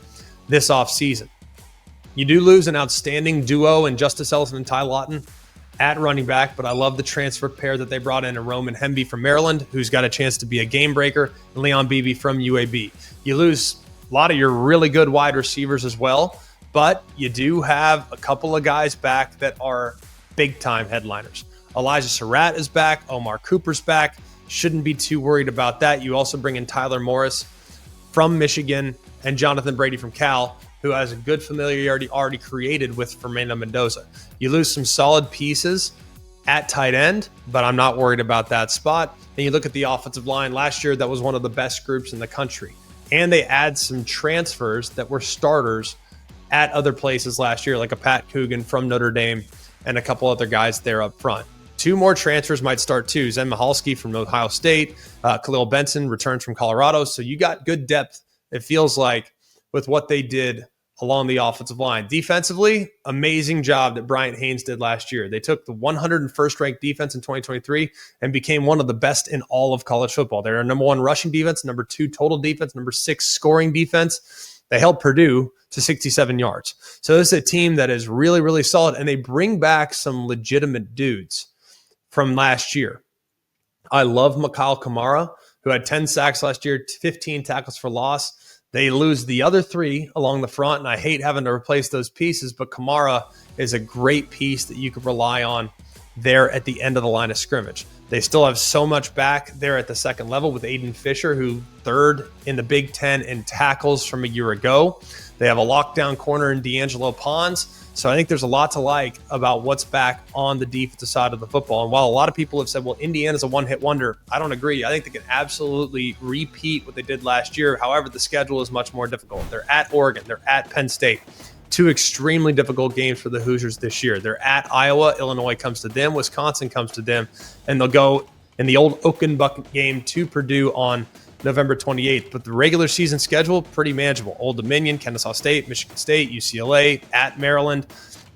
this offseason. You do lose an outstanding duo in Justice Ellison and Ty Lawton at running back, but I love the transfer pair that they brought in Roman Hemby from Maryland, who's got a chance to be a game breaker, and Leon Beebe from UAB. You lose a lot of your really good wide receivers as well, but you do have a couple of guys back that are big-time headliners. Elijah Surratt is back. Omar Cooper's back. Shouldn't be too worried about that. You also bring in Tyler Morris from Michigan and Jonathan Brady from Cal, who has a good familiarity already created with Fernando Mendoza. You lose some solid pieces at tight end, but I'm not worried about that spot. And you look at the offensive line. Last year, that was one of the best groups in the country. And they add some transfers that were starters at other places last year, like a Pat Coogan from Notre Dame and a couple other guys there up front. Two more transfers might start too. Zen Michalski from Ohio State, Khalil Benson returns from Colorado. So you got good depth, it feels like, with what they did along the offensive line. Defensively, amazing job that Bryant Haynes did last year. They took the 101st ranked defense in 2023 and became one of the best in all of college football. They're number 1 rushing defense, number 2 total defense, number 6 scoring defense. They held Purdue to 67 yards. So this is a team that is really, really solid, and they bring back some legitimate dudes from last year. I love Mikhail Kamara, who had 10 sacks last year, 15 tackles for loss. They lose the other 3 along the front, and I hate having to replace those pieces, but Kamara is a great piece that you could rely on there at the end of the line of scrimmage. They still have so much back there at the second level with Aiden Fisher, who third in the Big Ten in tackles from a year ago. They have a lockdown corner in D'Angelo Pons. So I think there's a lot to like about what's back on the defensive side of the football. And while a lot of people have said, well, Indiana's a one-hit wonder, I don't agree. I think they can absolutely repeat what they did last year. However, the schedule is much more difficult. They're at Oregon. They're at Penn State. 2 extremely difficult games for the Hoosiers this year. They're at Iowa. Illinois comes to them. Wisconsin comes to them. And they'll go in the old Oaken Bucket game to Purdue on November 28th. But the regular season schedule, pretty manageable. Old Dominion, Kennesaw State, Michigan State, UCLA, at Maryland.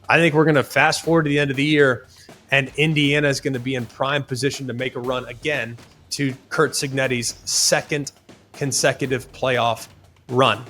I think we're going to fast forward to the end of the year, and Indiana is going to be in prime position to make a run again to Curt Cignetti's second consecutive playoff run.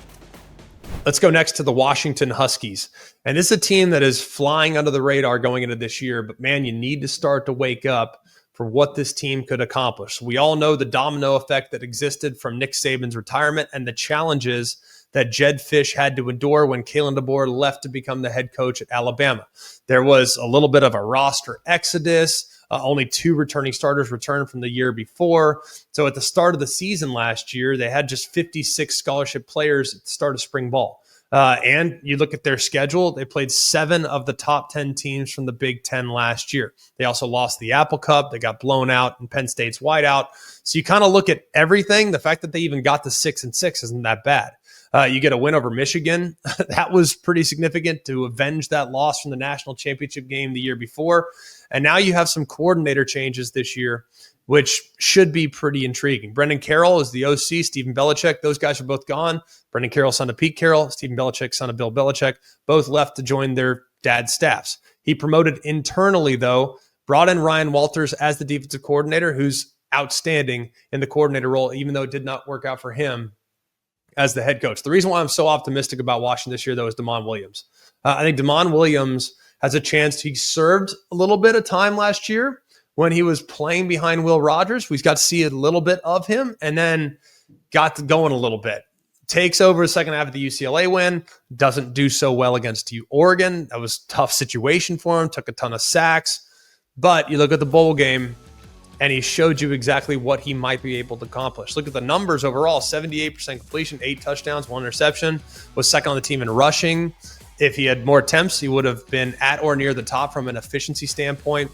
Let's go next to the Washington Huskies. And this is a team that is flying under the radar going into this year, but man, you need to start to wake up for what this team could accomplish. We all know the domino effect that existed from Nick Saban's retirement and the challenges that Jed Fish had to endure when Kalen DeBoer left to become the head coach at Alabama. There was a little bit of a roster exodus. Only 2 returning starters returned from the year before. So at the start of the season last year, they had just 56 scholarship players at the start of spring ball. And you look at their schedule, they played 7 of the top 10 teams from the Big Ten last year. They also lost the Apple Cup. They got blown out in Penn State's whiteout. So you kind of look at everything. The fact that they even got to 6-6 isn't that bad. You get a win over Michigan. That was pretty significant to avenge that loss from the national championship game the year before. And now you have some coordinator changes this year, which should be pretty intriguing. Brendan Carroll is the OC, Stephen Belichick. Those guys are both gone. Brendan Carroll, son of Pete Carroll, Stephen Belichick, son of Bill Belichick, both left to join their dad's staffs. He promoted internally, though, brought in Ryan Walters as the defensive coordinator, who's outstanding in the coordinator role, even though it did not work out for him as the head coach. The reason why I'm so optimistic about Washington this year, though, is Damon Williams. I think Damon Williams has a chance. He served a little bit of time last year when he was playing behind Will Rogers. We got to see a little bit of him and then got to going a little bit. Takes over the second half of the UCLA win, doesn't do so well against Oregon. That was a tough situation for him, took a ton of sacks. But you look at the bowl game, and he showed you exactly what he might be able to accomplish. Look at the numbers overall, 78% completion, 8 touchdowns, 1 interception, was second on the team in rushing. If he had more attempts, he would have been at or near the top from an efficiency standpoint.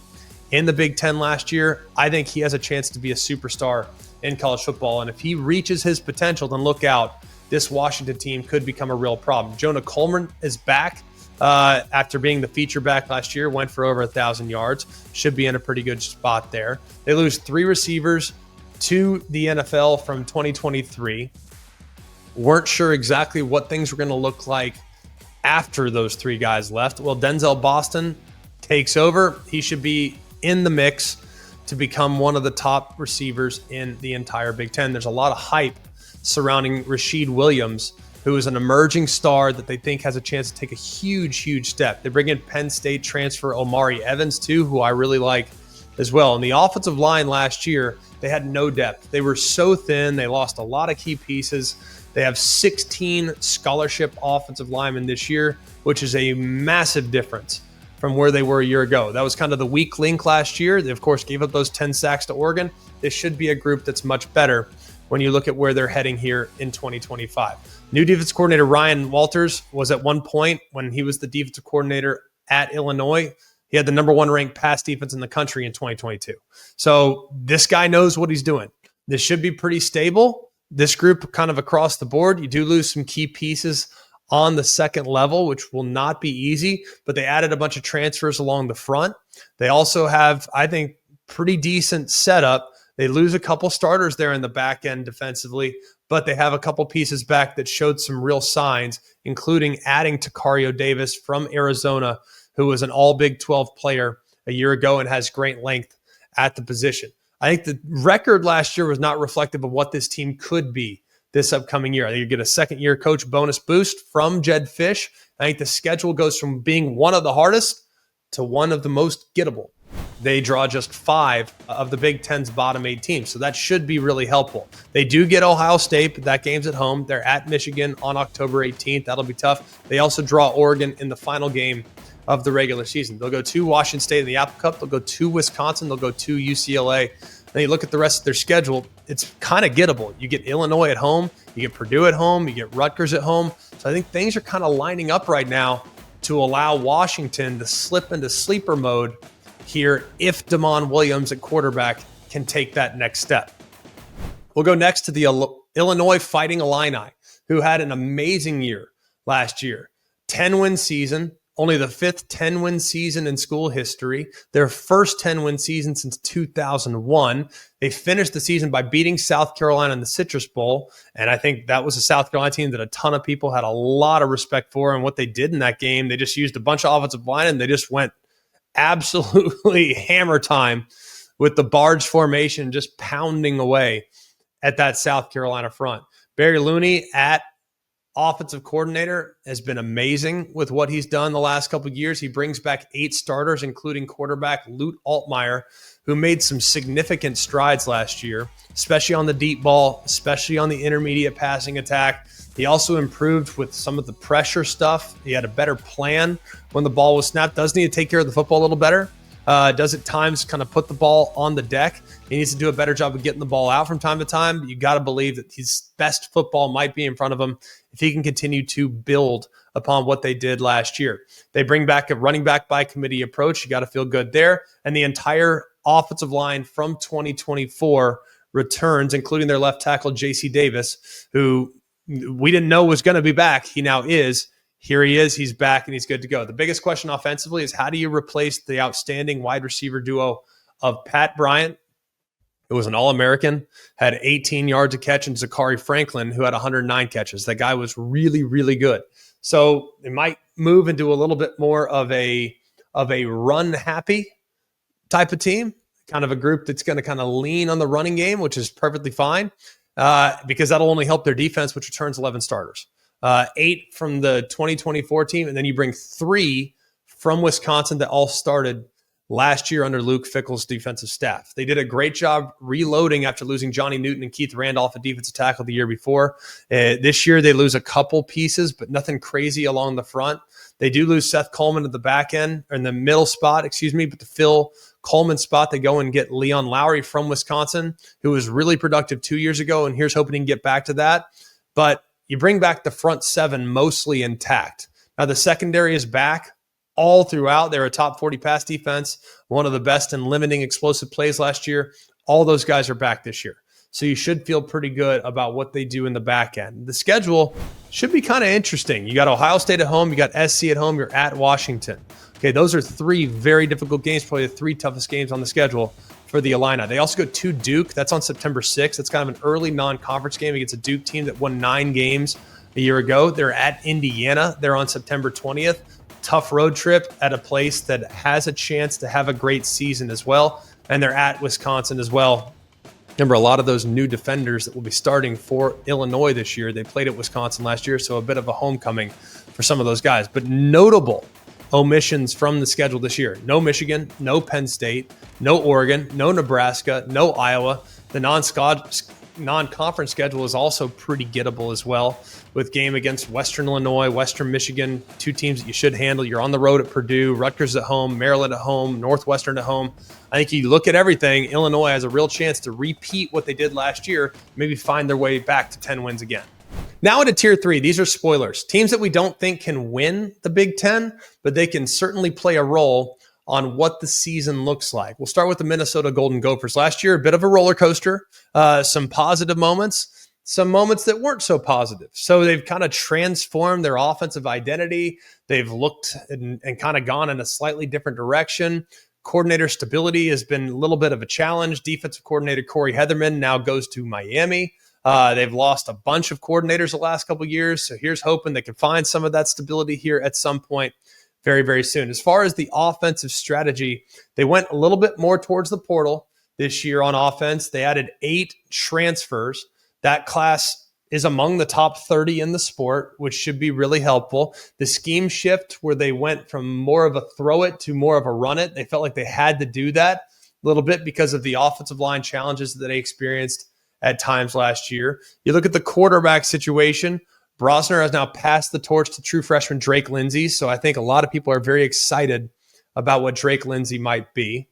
In the Big Ten last year, I think he has a chance to be a superstar in college football. And if he reaches his potential, then look out. This Washington team could become a real problem. Jonah Coleman is back after being the feature back last year, went for over 1,000 yards. Should be in a pretty good spot there. They lose 3 receivers to the NFL from 2023. Weren't sure exactly what things were going to look like after those 3 guys left. Well, Denzel Boston takes over. He should be in the mix to become one of the top receivers in the entire Big Ten. There's a lot of hype surrounding Rashid Williams, who is an emerging star that they think has a chance to take a huge step. They bring in Penn State transfer Omari Evans, too, who I really like as well. In the offensive line last year, they had no depth. They were so thin. They lost a lot of key pieces. They have 16 scholarship offensive linemen this year, which is a massive difference from where they were a year ago. That was kind of the weak link last year. They, of course, gave up those 10 sacks to Oregon. This should be a group that's much better when you look at where they're heading here in 2025. New defensive coordinator Ryan Walters was at one point, when he was the defensive coordinator at Illinois, he had the number 1 ranked pass defense in the country in 2022. So this guy knows what he's doing. This should be pretty stable. This group kind of across the board. You do lose some key pieces on the second level, which will not be easy, but they added a bunch of transfers along the front. They also have, I think, pretty decent setup. They lose a couple starters there in the back end defensively, but they have a couple pieces back that showed some real signs, including adding Takario Davis from Arizona, who was an all Big 12 player a year ago and has great length at the position. I think the record last year was not reflective of what this team could be this upcoming year. I think you get a second-year coach bonus boost from Jed Fish. I think the schedule goes from being one of the hardest to one of the most gettable. They draw just 5 of the Big Ten's bottom 8 teams, so that should be really helpful. They do get Ohio State, but that game's at home. They're at Michigan on October 18th. That'll be tough. They also draw Oregon in the final game of the regular season. They'll go to Washington State in the Apple Cup. They'll go to Wisconsin. They'll go to UCLA. Then you look at the rest of their schedule, it's kind of gettable. You get Illinois at home. You get Purdue at home. You get Rutgers at home. So I think things are kind of lining up right now to allow Washington to slip into sleeper mode here if Damon Williams at quarterback can take that next step. We'll go next to the Illinois Fighting Illini, who had an amazing year last year. 10-win season, only the 5th 10-win season in school history, their first 10-win season since 2001. They finished the season by beating South Carolina in the Citrus Bowl, and I think that was a South Carolina team that a ton of people had a lot of respect for, and what they did in that game, they just used a bunch of offensive line, and they just went absolutely hammer time with the barge formation just pounding away at that South Carolina front. Barry Looney at offensive coordinator has been amazing with what he's done the last couple of years. He brings back 8 starters, including quarterback Lute Altmaier, who made some significant strides last year, especially on the deep ball, especially on the intermediate passing attack. He also improved with some of the pressure stuff. He had a better plan when the ball was snapped. Does need to take care of the football a little better. Does at times kind of put the ball on the deck. He needs to do a better job of getting the ball out from time to time. You got to believe that his best football might be in front of him if he can continue to build upon what they did last year. They bring back a running back by committee approach. You got to feel good there. And the entire offensive line from 2024 returns, including their left tackle, J.C. Davis, who we didn't know was going to be back. He now is. Here he is. He's back and he's good to go. The biggest question offensively is how do you replace the outstanding wide receiver duo of Pat Bryant, who was an All-American, had 18 yards a catch, and Zachary Franklin, who had 109 catches. That guy was really, really good. So they might move into a little bit more of a run-happy type of team, kind of a group that's going to kind of lean on the running game, which is perfectly fine because that'll only help their defense, which returns 11 starters. 8 from the 2024 team, and then you bring 3 from Wisconsin that all started last year under Luke Fickell's defensive staff. They did a great job reloading after losing Johnny Newton and Keith Randolph at defensive tackle the year before. This year they lose a couple pieces, but nothing crazy along the front. They do lose Seth Coleman at the back end, or in the middle spot, but to fill Coleman's spot, they go and get Leon Lowry from Wisconsin, who was really productive 2 years ago, and here's hoping he can get back to that. But you bring back the front 7 mostly intact. Now the secondary is back all throughout. They're a top 40 pass defense, one of the best in limiting explosive plays last year. All those guys are back this year. So you should feel pretty good about what they do in the back end. The schedule should be kind of interesting. You got Ohio State at home, you got SC at home, you're at Washington. Okay, those are 3 very difficult games, probably the 3 toughest games on the schedule for the Illini. They also go to Duke. That's on September 6th. That's kind of an early non-conference game against a Duke team that won 9 games a year ago. They're at Indiana. They're on September 20th. Tough road trip at a place that has a chance to have a great season as well. And they're at Wisconsin as well. Remember, a lot of those new defenders that will be starting for Illinois this year, they played at Wisconsin last year, so a bit of a homecoming for some of those guys. But notable omissions from the schedule this year. No Michigan, no Penn State, no Oregon, no Nebraska, no Iowa. The non-conference schedule is also pretty gettable as well, with game against Western Illinois, Western Michigan, 2 teams that you should handle. You're on the road at Purdue, Rutgers at home, Maryland at home, Northwestern at home. I think you look at everything, Illinois has a real chance to repeat what they did last year, maybe find their way back to 10 wins again. Now into Tier 3, these are spoilers. Teams that we don't think can win the Big Ten, but they can certainly play a role on what the season looks like. We'll start with the Minnesota Golden Gophers. Last year, a bit of a roller coaster, some positive moments, some moments that weren't so positive. So they've kind of transformed their offensive identity. They've looked and kind of gone in a slightly different direction. Coordinator stability has been a little bit of a challenge. Defensive coordinator Corey Heatherman now goes to Miami. They've lost a bunch of coordinators the last couple of years. So here's hoping they can find some of that stability here at some point very, very soon. As far as the offensive strategy, they went a little bit more towards the portal this year on offense. They added 8 transfers. That class is among the top 30 in the sport, which should be really helpful. The scheme shift where they went from more of a throw it to more of a run it, they felt like they had to do that a little bit because of the offensive line challenges that they experienced at times last year. You look at the quarterback situation, Brosner has now passed the torch to true freshman Drake Lindsey. So I think a lot of people are very excited about what Drake Lindsey might be.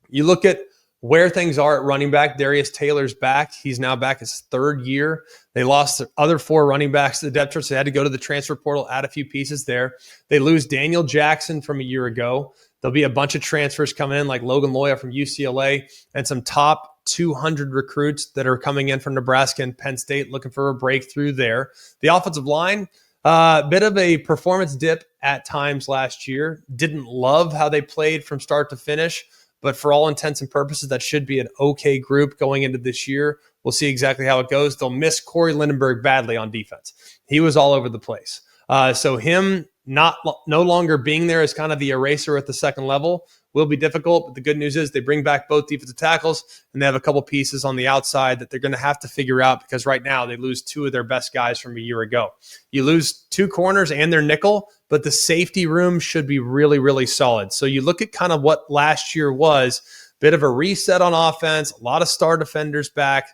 You look at where things are at running back. Darius Taylor's back. He's now back his 3rd year. They lost the other 4 running backs to the depth chart, so they had to go to the transfer portal, add a few pieces there. They lose Daniel Jackson from a year ago. There'll be a bunch of transfers coming in like Logan Loya from UCLA and some top 200 recruits that are coming in from Nebraska and Penn State looking for a breakthrough there. The offensive line, bit of a performance dip at times last year. Didn't love how they played from start to finish, but for all intents and purposes, that should be an okay group going into this year. We'll see exactly how it goes. They'll miss Corey Lindenberg badly on defense. He was all over the place. So him no longer being there as kind of the eraser at the second level will be difficult, but the good news is they bring back both defensive tackles, and they have a couple pieces on the outside that they're going to have to figure out because right now they lose 2 of their best guys from a year ago. You lose 2 corners and their nickel, but the safety room should be really, really solid. So you look at kind of what last year was, bit of a reset on offense, a lot of star defenders back.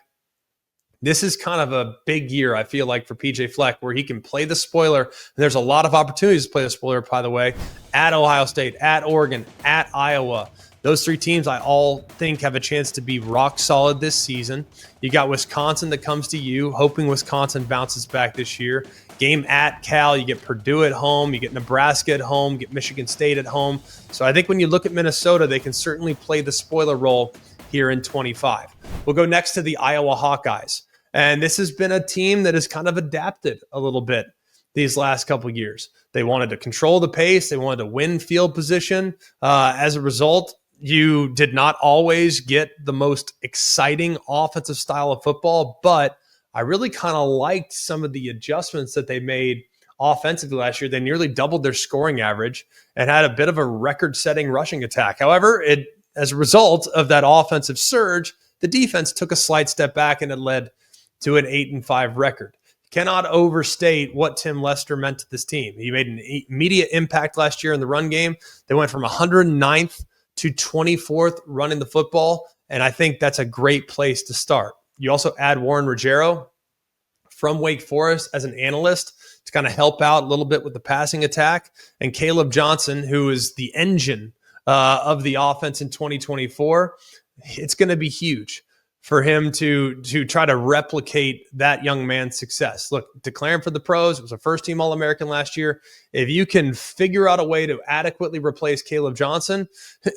This is kind of a big year, I feel like, for PJ Fleck, where he can play the spoiler. And there's a lot of opportunities to play the spoiler, by the way, at Ohio State, at Oregon, at Iowa. Those 3 teams I all think have a chance to be rock solid this season. You got Wisconsin that comes to you, hoping Wisconsin bounces back this year. Game at Cal, you get Purdue at home, you get Nebraska at home, get Michigan State at home. So I think when you look at Minnesota, they can certainly play the spoiler role here in 25. We'll go next to the Iowa Hawkeyes. And this has been a team that has kind of adapted a little bit these last couple of years. They wanted to control the pace. They wanted to win field position. As a result, you did not always get the most exciting offensive style of football, but I really kind of liked some of the adjustments that they made offensively last year. They nearly doubled their scoring average and had a bit of a record-setting rushing attack. However, as a result of that offensive surge, the defense took a slight step back and it led to an 8-5 record. Cannot overstate what Tim Lester meant to this team. He made an immediate impact last year in the run game. They went from 109th to 24th running the football, and I think that's a great place to start. You also add Warren Ruggiero from Wake Forest as an analyst to kind of help out a little bit with the passing attack, and Caleb Johnson, who is the engine of the offense in 2024. It's going to be huge for him to try to replicate that young man's success. Look, declaring for the pros, it was a first-team All-American last year. If you can figure out a way to adequately replace Caleb Johnson,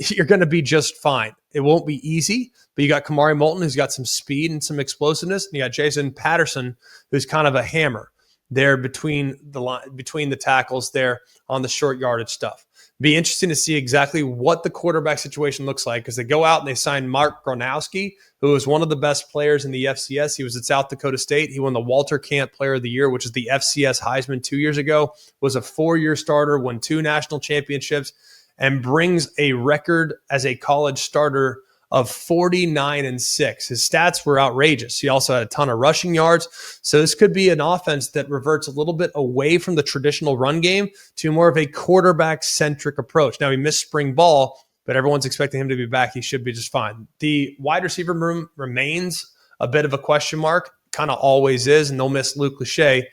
you're going to be just fine. It won't be easy, but you got Kamari Moulton, who's got some speed and some explosiveness, and you got Jason Patterson, who's kind of a hammer there between the tackles there on the short yardage stuff. Be interesting to see exactly what the quarterback situation looks like, because they go out and they sign Mark Gronowski, who is one of the best players in the FCS. He was at South Dakota State. He won the Walter Camp Player of the Year, which is the FCS Heisman 2 years ago, was a 4-year starter, won 2 national championships, and brings a record as a college starter of 49-6. His stats were outrageous. He also had a ton of rushing yards. So this could be an offense that reverts a little bit away from the traditional run game to more of a quarterback-centric approach. Now, he missed spring ball, but everyone's expecting him to be back. He should be just fine. The wide receiver room remains a bit of a question mark, kind of always is, and they'll miss Luke Lachey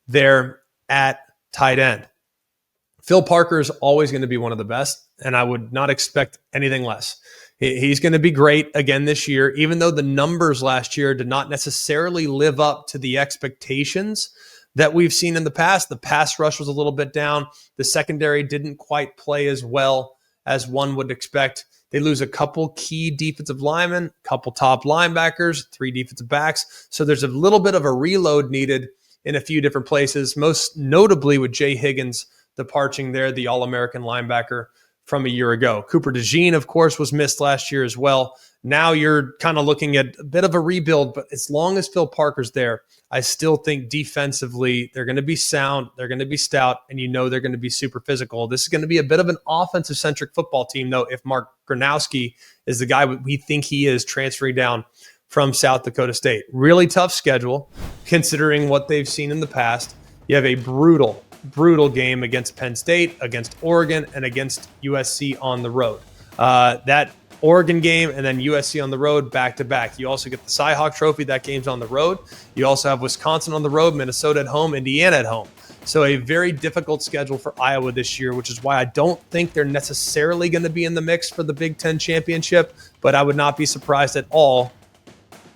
there at tight end. Phil Parker is always going to be one of the best, and I would not expect anything less. He's going to be great again this year, even though the numbers last year did not necessarily live up to the expectations that we've seen in the past. The pass rush was a little bit down. The secondary didn't quite play as well as one would expect. They lose a couple key defensive linemen, a couple top linebackers, 3 defensive backs. So there's a little bit of a reload needed in a few different places, most notably with Jay Higgins departing there, the All-American linebacker from a year ago. Cooper DeJean, of course, was missed last year as well. Now you're kind of looking at a bit of a rebuild, but as long as Phil Parker's there, I still think defensively they're going to be sound, they're going to be stout, and they're going to be super physical. This is going to be a bit of an offensive-centric football team, though, if Mark Gronowski is the guy we think he is transferring down from South Dakota State. Really tough schedule, considering what they've seen in the past. You have a brutal game against Penn State, against Oregon, and against USC on the road. That Oregon game and then USC on the road back-to-back. You also get the Cy-Hawk Trophy. That game's on the road. You also have Wisconsin on the road, Minnesota at home, Indiana at home. So a very difficult schedule for Iowa this year, which is why I don't think they're necessarily going to be in the mix for the Big Ten championship, but I would not be surprised at all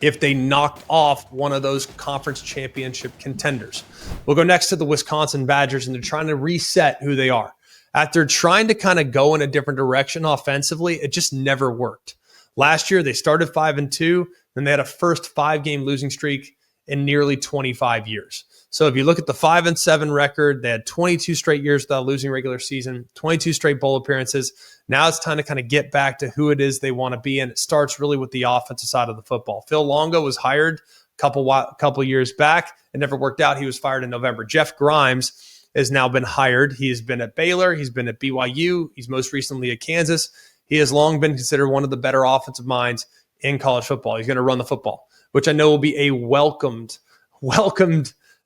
if they knocked off one of those conference championship contenders. We'll go next to the Wisconsin Badgers, and they're trying to reset who they are. After trying to kind of go in a different direction offensively, it just never worked. Last year, they started 5-2, then they had a first 5-game losing streak in nearly 25 years. So if you look at the 5-7 record, they had 22 straight years without losing regular season, 22 straight bowl appearances. Now it's time to kind of get back to who it is they want to be, and it starts really with the offensive side of the football. Phil Longo was hired a couple years back. It never worked out. He was fired in November. Jeff Grimes has now been hired. He's been at Baylor. He's been at BYU. He's most recently at Kansas. He has long been considered one of the better offensive minds in college football. He's going to run the football, which I know will be a welcomed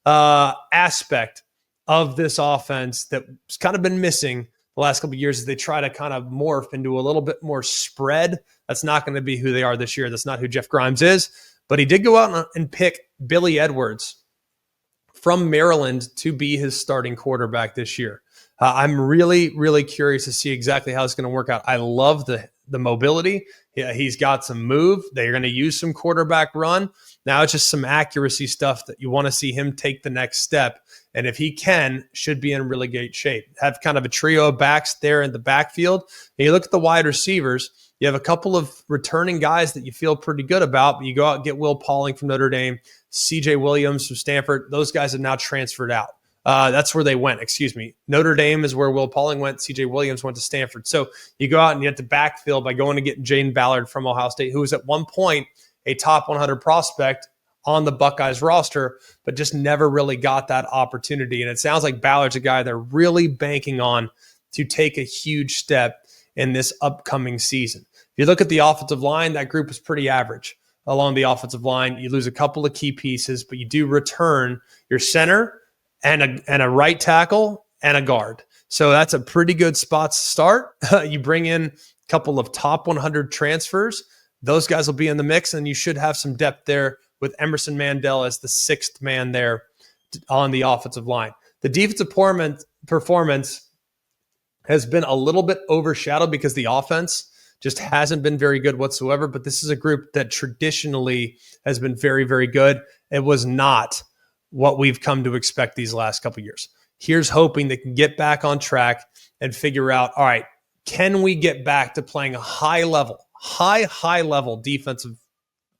aspect of this offense that's kind of been missing the last couple of years as they try to kind of morph into a little bit more spread. That's not going to be who they are this year. That's not who Jeff Grimes is. But he did go out and pick Billy Edwards from Maryland to be his starting quarterback this year. I'm really, really curious to see exactly how it's going to work out. I love the mobility. Yeah, he's got some move. They're going to use some quarterback run. Now it's just some accuracy stuff that you want to see him take the next step. And if he should be in really great shape. Have kind of a trio of backs there in the backfield. And you look at the wide receivers, You have a couple of returning guys that you feel pretty good about, but you go out and get Will Pauling from Notre Dame, CJ Williams from Stanford. Those guys have now transferred out. That's where they went, excuse me. Notre Dame is where Will Pauling went. CJ Williams went to Stanford. So you go out and you have to backfill by going to get Jaden Ballard from Ohio State, who was at one point a top 100 prospect on the Buckeyes roster, but just never really got that opportunity. And it sounds like Ballard's a guy they're really banking on to take a huge step in this upcoming season. If you look at the offensive line, that group is pretty average along the offensive line. You lose a couple of key pieces, but you do return your center and a right tackle and a guard. So that's a pretty good spot to start. You bring in a couple of top 100 transfers. Those guys will be in the mix, and you should have some depth there with Emerson Mandel as the sixth man there on the offensive line. The defensive performance has been a little bit overshadowed because the offense just hasn't been very good whatsoever, but this is a group that traditionally has been very, very good. It was not what we've come to expect these last couple of years. Here's hoping they can get back on track and figure out, all right, can we get back to playing a high level defensive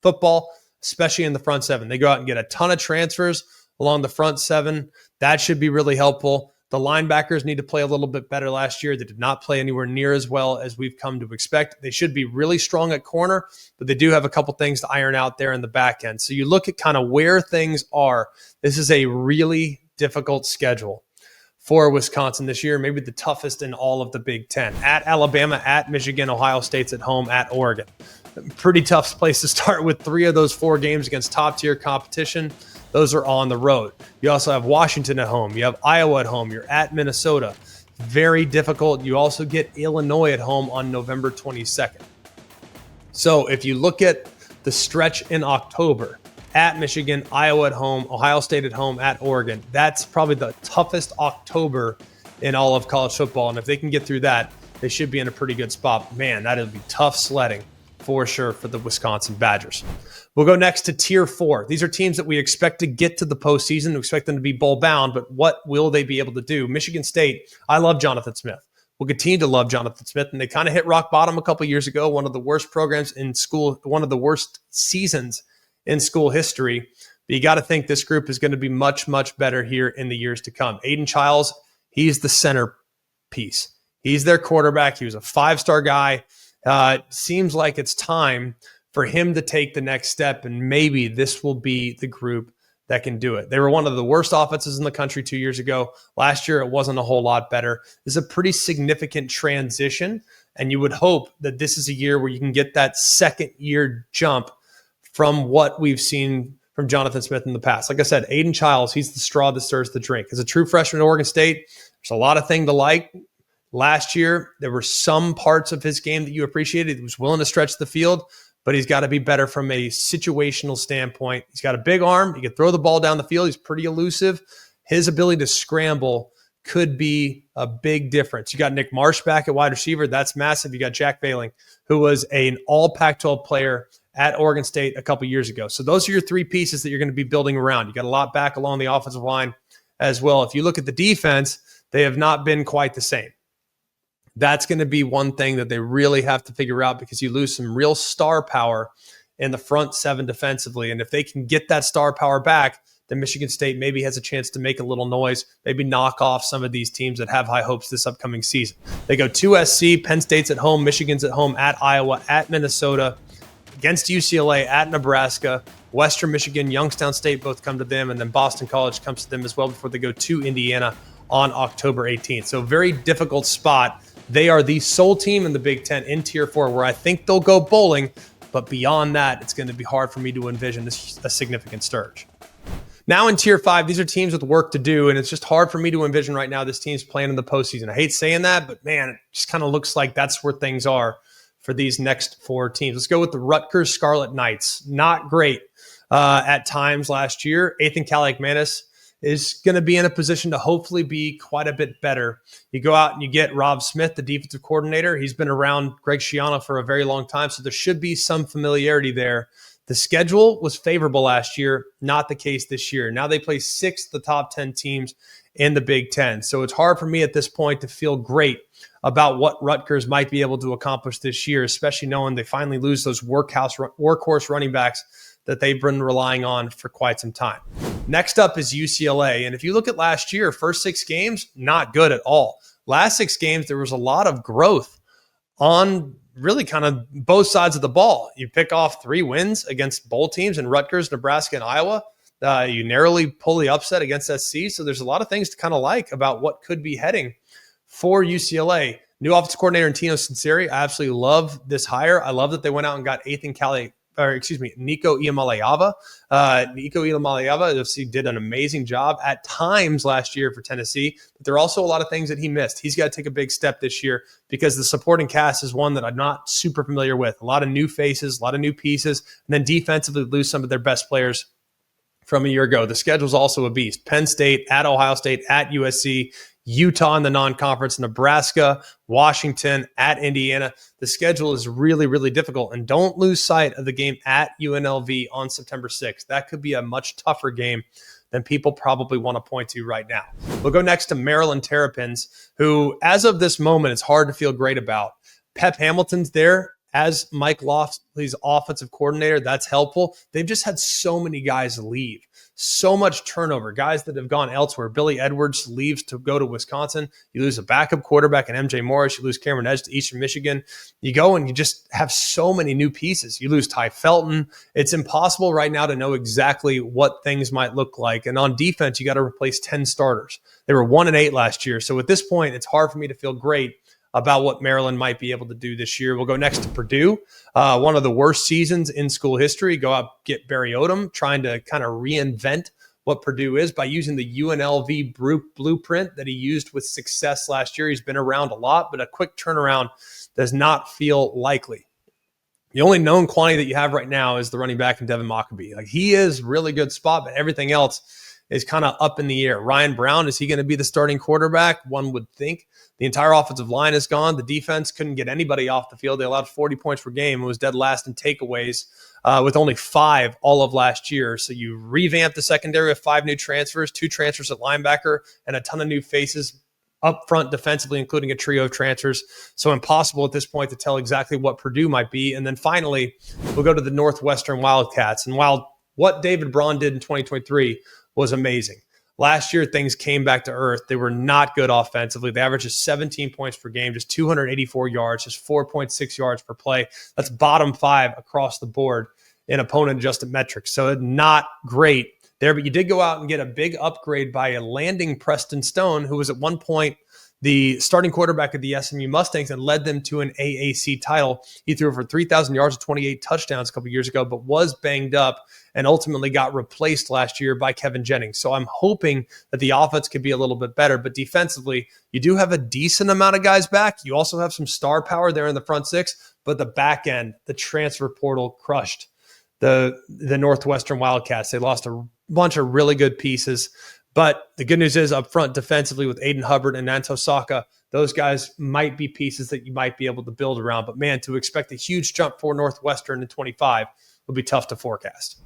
football, especially in the front seven? They go out and get a ton of transfers along the front seven. That should be really helpful. The linebackers need to play a little bit better last year. They did not play anywhere near as well as we've come to expect. They should be really strong at corner, but they do have a couple things to iron out there in the back end. So you look at kind of where things are. This is a really difficult schedule for Wisconsin this year, maybe the toughest in all of the Big Ten. At Alabama, at Michigan, Ohio State's at home, at Oregon. Pretty tough place to start with 3 of those 4 games against top-tier competition. Those are on the road. You also have Washington at home. You have Iowa at home. You're at Minnesota. Very difficult. You also get Illinois at home on November 22nd. So if you look at the stretch in October, at Michigan, Iowa at home, Ohio State at home, at Oregon, that's probably the toughest October in all of college football. And if they can get through that, they should be in a pretty good spot. Man, that'll be tough sledding for sure for the Wisconsin Badgers. We'll go next to Tier 4. These are teams that we expect to get to the postseason. We expect them to be bowl bound, but what will they be able to do? Michigan State, I love Jonathan Smith. We'll continue to love Jonathan Smith, and they kind of hit rock bottom a couple years ago. One of the worst programs in school, one of the worst seasons in school history. But you got to think this group is going to be much, much better here in the years to come. Aiden Childs, he's the centerpiece. He's their quarterback. He was a 5-star guy. Seems like it's time for him to take the next step, and maybe this will be the group that can do it. They were one of the worst offenses in the country 2 years ago. Last year, it wasn't a whole lot better. This is a pretty significant transition, and you would hope that this is a year where you can get that second-year jump from what we've seen from Jonathan Smith in the past. Like I said, Aiden Childs, he's the straw that stirs the drink. As a true freshman at Oregon State, there's a lot of things to like. Last year, there were some parts of his game that you appreciated. He was willing to stretch the field, but he's got to be better from a situational standpoint. He's got a big arm. He can throw the ball down the field. He's pretty elusive. His ability to scramble could be a big difference. You got Nick Marsh back at wide receiver. That's massive. You got Jack Veiling, who was an all Pac-12 player at Oregon State a couple years ago. So those are your 3 pieces that you're going to be building around. You got a lot back along the offensive line as well. If you look at the defense, they have not been quite the same. That's going to be one thing that they really have to figure out, because you lose some real star power in the front 7 defensively. And if they can get that star power back, then Michigan State maybe has a chance to make a little noise, maybe knock off some of these teams that have high hopes this upcoming season. They go to SC, Penn State's at home, Michigan's at home, at Iowa, at Minnesota, against UCLA, at Nebraska, Western Michigan, Youngstown State both come to them, and then Boston College comes to them as well before they go to Indiana on October 18th. So very difficult spot. They are the sole team in the Big Ten in Tier 4 where I think they'll go bowling, but beyond that, it's going to be hard for me to envision a significant surge. Now in Tier 5, these are teams with work to do, and it's just hard for me to envision right now this team's playing in the postseason. I hate saying that, but man, it just kind of looks like that's where things are for these next 4 teams. Let's go with the Rutgers Scarlet Knights. Not great at times last year. Ethan Kaliakmanis is going to be in a position to hopefully be quite a bit better. You go out and you get Rob Smith, the defensive coordinator. He's been around Greg Schiano for a very long time, so there should be some familiarity there. The schedule was favorable last year, not the case this year. Now they play 6 of the top 10 teams in the Big Ten. So it's hard for me at this point to feel great about what Rutgers might be able to accomplish this year, especially knowing they finally lose those workhorse running backs that they've been relying on for quite some time. Next up is UCLA. And if you look at last year, first 6 games, not good at all. Last 6 games, there was a lot of growth on really kind of both sides of the ball. You pick off 3 wins against bowl teams in Rutgers, Nebraska, and Iowa. You narrowly pull the upset against SC. So there's a lot of things to kind of like about what could be heading for UCLA. New offensive coordinator Tino Sinceri. I absolutely love this hire. I love that they went out and got Nico Iamaleava. Nico Iamaleava did an amazing job at times last year for Tennessee, but there are also a lot of things that he missed. He's got to take a big step this year because the supporting cast is one that I'm not super familiar with. A lot of new faces, a lot of new pieces, and then defensively lose some of their best players from a year ago. The schedule is also a beast. Penn State, at Ohio State, at USC, Utah in the non-conference, Nebraska, Washington, at Indiana. The schedule is really, really difficult. And don't lose sight of the game at UNLV on September 6th. That could be a much tougher game than people probably want to point to right now. We'll go next to Maryland Terrapins, who, as of this moment, it's hard to feel great about. Pep Hamilton's there as Mike Loftley's offensive coordinator. That's helpful. They've just had so many guys leave. So much turnover, guys that have gone elsewhere. Billy Edwards leaves to go to Wisconsin. You lose a backup quarterback in MJ Morris. You lose Cameron Edge to Eastern Michigan. You go and you just have so many new pieces. You lose Ty Felton. It's impossible right now to know exactly what things might look like. And on defense, you got to replace 10 starters. They were 1-8 last year. So at this point, it's hard for me to feel great about what Maryland might be able to do this year. We'll go next to Purdue, one of the worst seasons in school history. Go out, get Barry Odom, trying to kind of reinvent what Purdue is by using the UNLV blueprint that he used with success last year. He's been around a lot, but a quick turnaround does not feel likely. The only known quantity that you have right now is the running back in Devin Mockabee. Like, he is really good spot, but everything else is kind of up in the air. Ryan Brown, is he going to be the starting quarterback? One would think. The entire offensive line is gone. The defense couldn't get anybody off the field. They allowed 40 points per game. It was dead last in takeaways with only 5 all of last year. So you revamped the secondary with 5 new transfers, 2 transfers at linebacker, and a ton of new faces up front defensively, including a trio of transfers. So impossible at this point to tell exactly what Purdue might be. And then finally, we'll go to the Northwestern Wildcats. And while what David Braun did in 2023 was amazing, last year, things came back to earth. They were not good offensively. They averaged just 17 points per game, just 284 yards, just 4.6 yards per play. That's bottom 5 across the board in opponent-adjusted metrics. So not great there, but you did go out and get a big upgrade by landing Preston Stone, who was at one point the starting quarterback of the SMU Mustangs and led them to an AAC title. He threw for 3,000 yards and 28 touchdowns a couple years ago, but was banged up and ultimately got replaced last year by Kevin Jennings. So I'm hoping that the offense could be a little bit better, but defensively, you do have a decent amount of guys back. You also have some star power there in the front 6, but the back end, the transfer portal crushed the Northwestern Wildcats. They lost a bunch of really good pieces. But the good news is up front defensively with Aiden Hubbard and Nanto Saka, those guys might be pieces that you might be able to build around. But man, to expect a huge jump for Northwestern in 25 would be tough to forecast.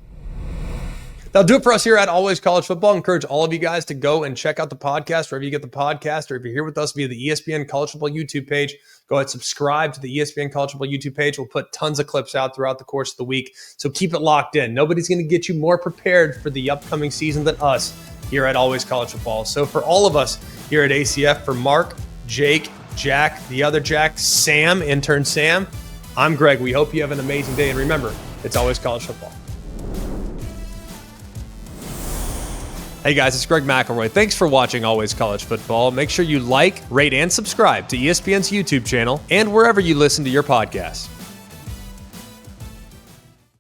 That'll do it for us here at Always College Football. I encourage all of you guys to go and check out the podcast wherever you get the podcast, or if you're here with us via the ESPN College Football YouTube page, go ahead and subscribe to the ESPN College Football YouTube page. We'll put tons of clips out throughout the course of the week, so keep it locked in. Nobody's going to get you more prepared for the upcoming season than us here at Always College Football. So for all of us here at ACF, for Mark, Jake, Jack, the other Jack, Sam, intern Sam, I'm Greg. We hope you have an amazing day. And remember, it's always college football. Hey guys, it's Greg McElroy. Thanks for watching Always College Football. Make sure you like, rate, and subscribe to ESPN's YouTube channel and wherever you listen to your podcasts.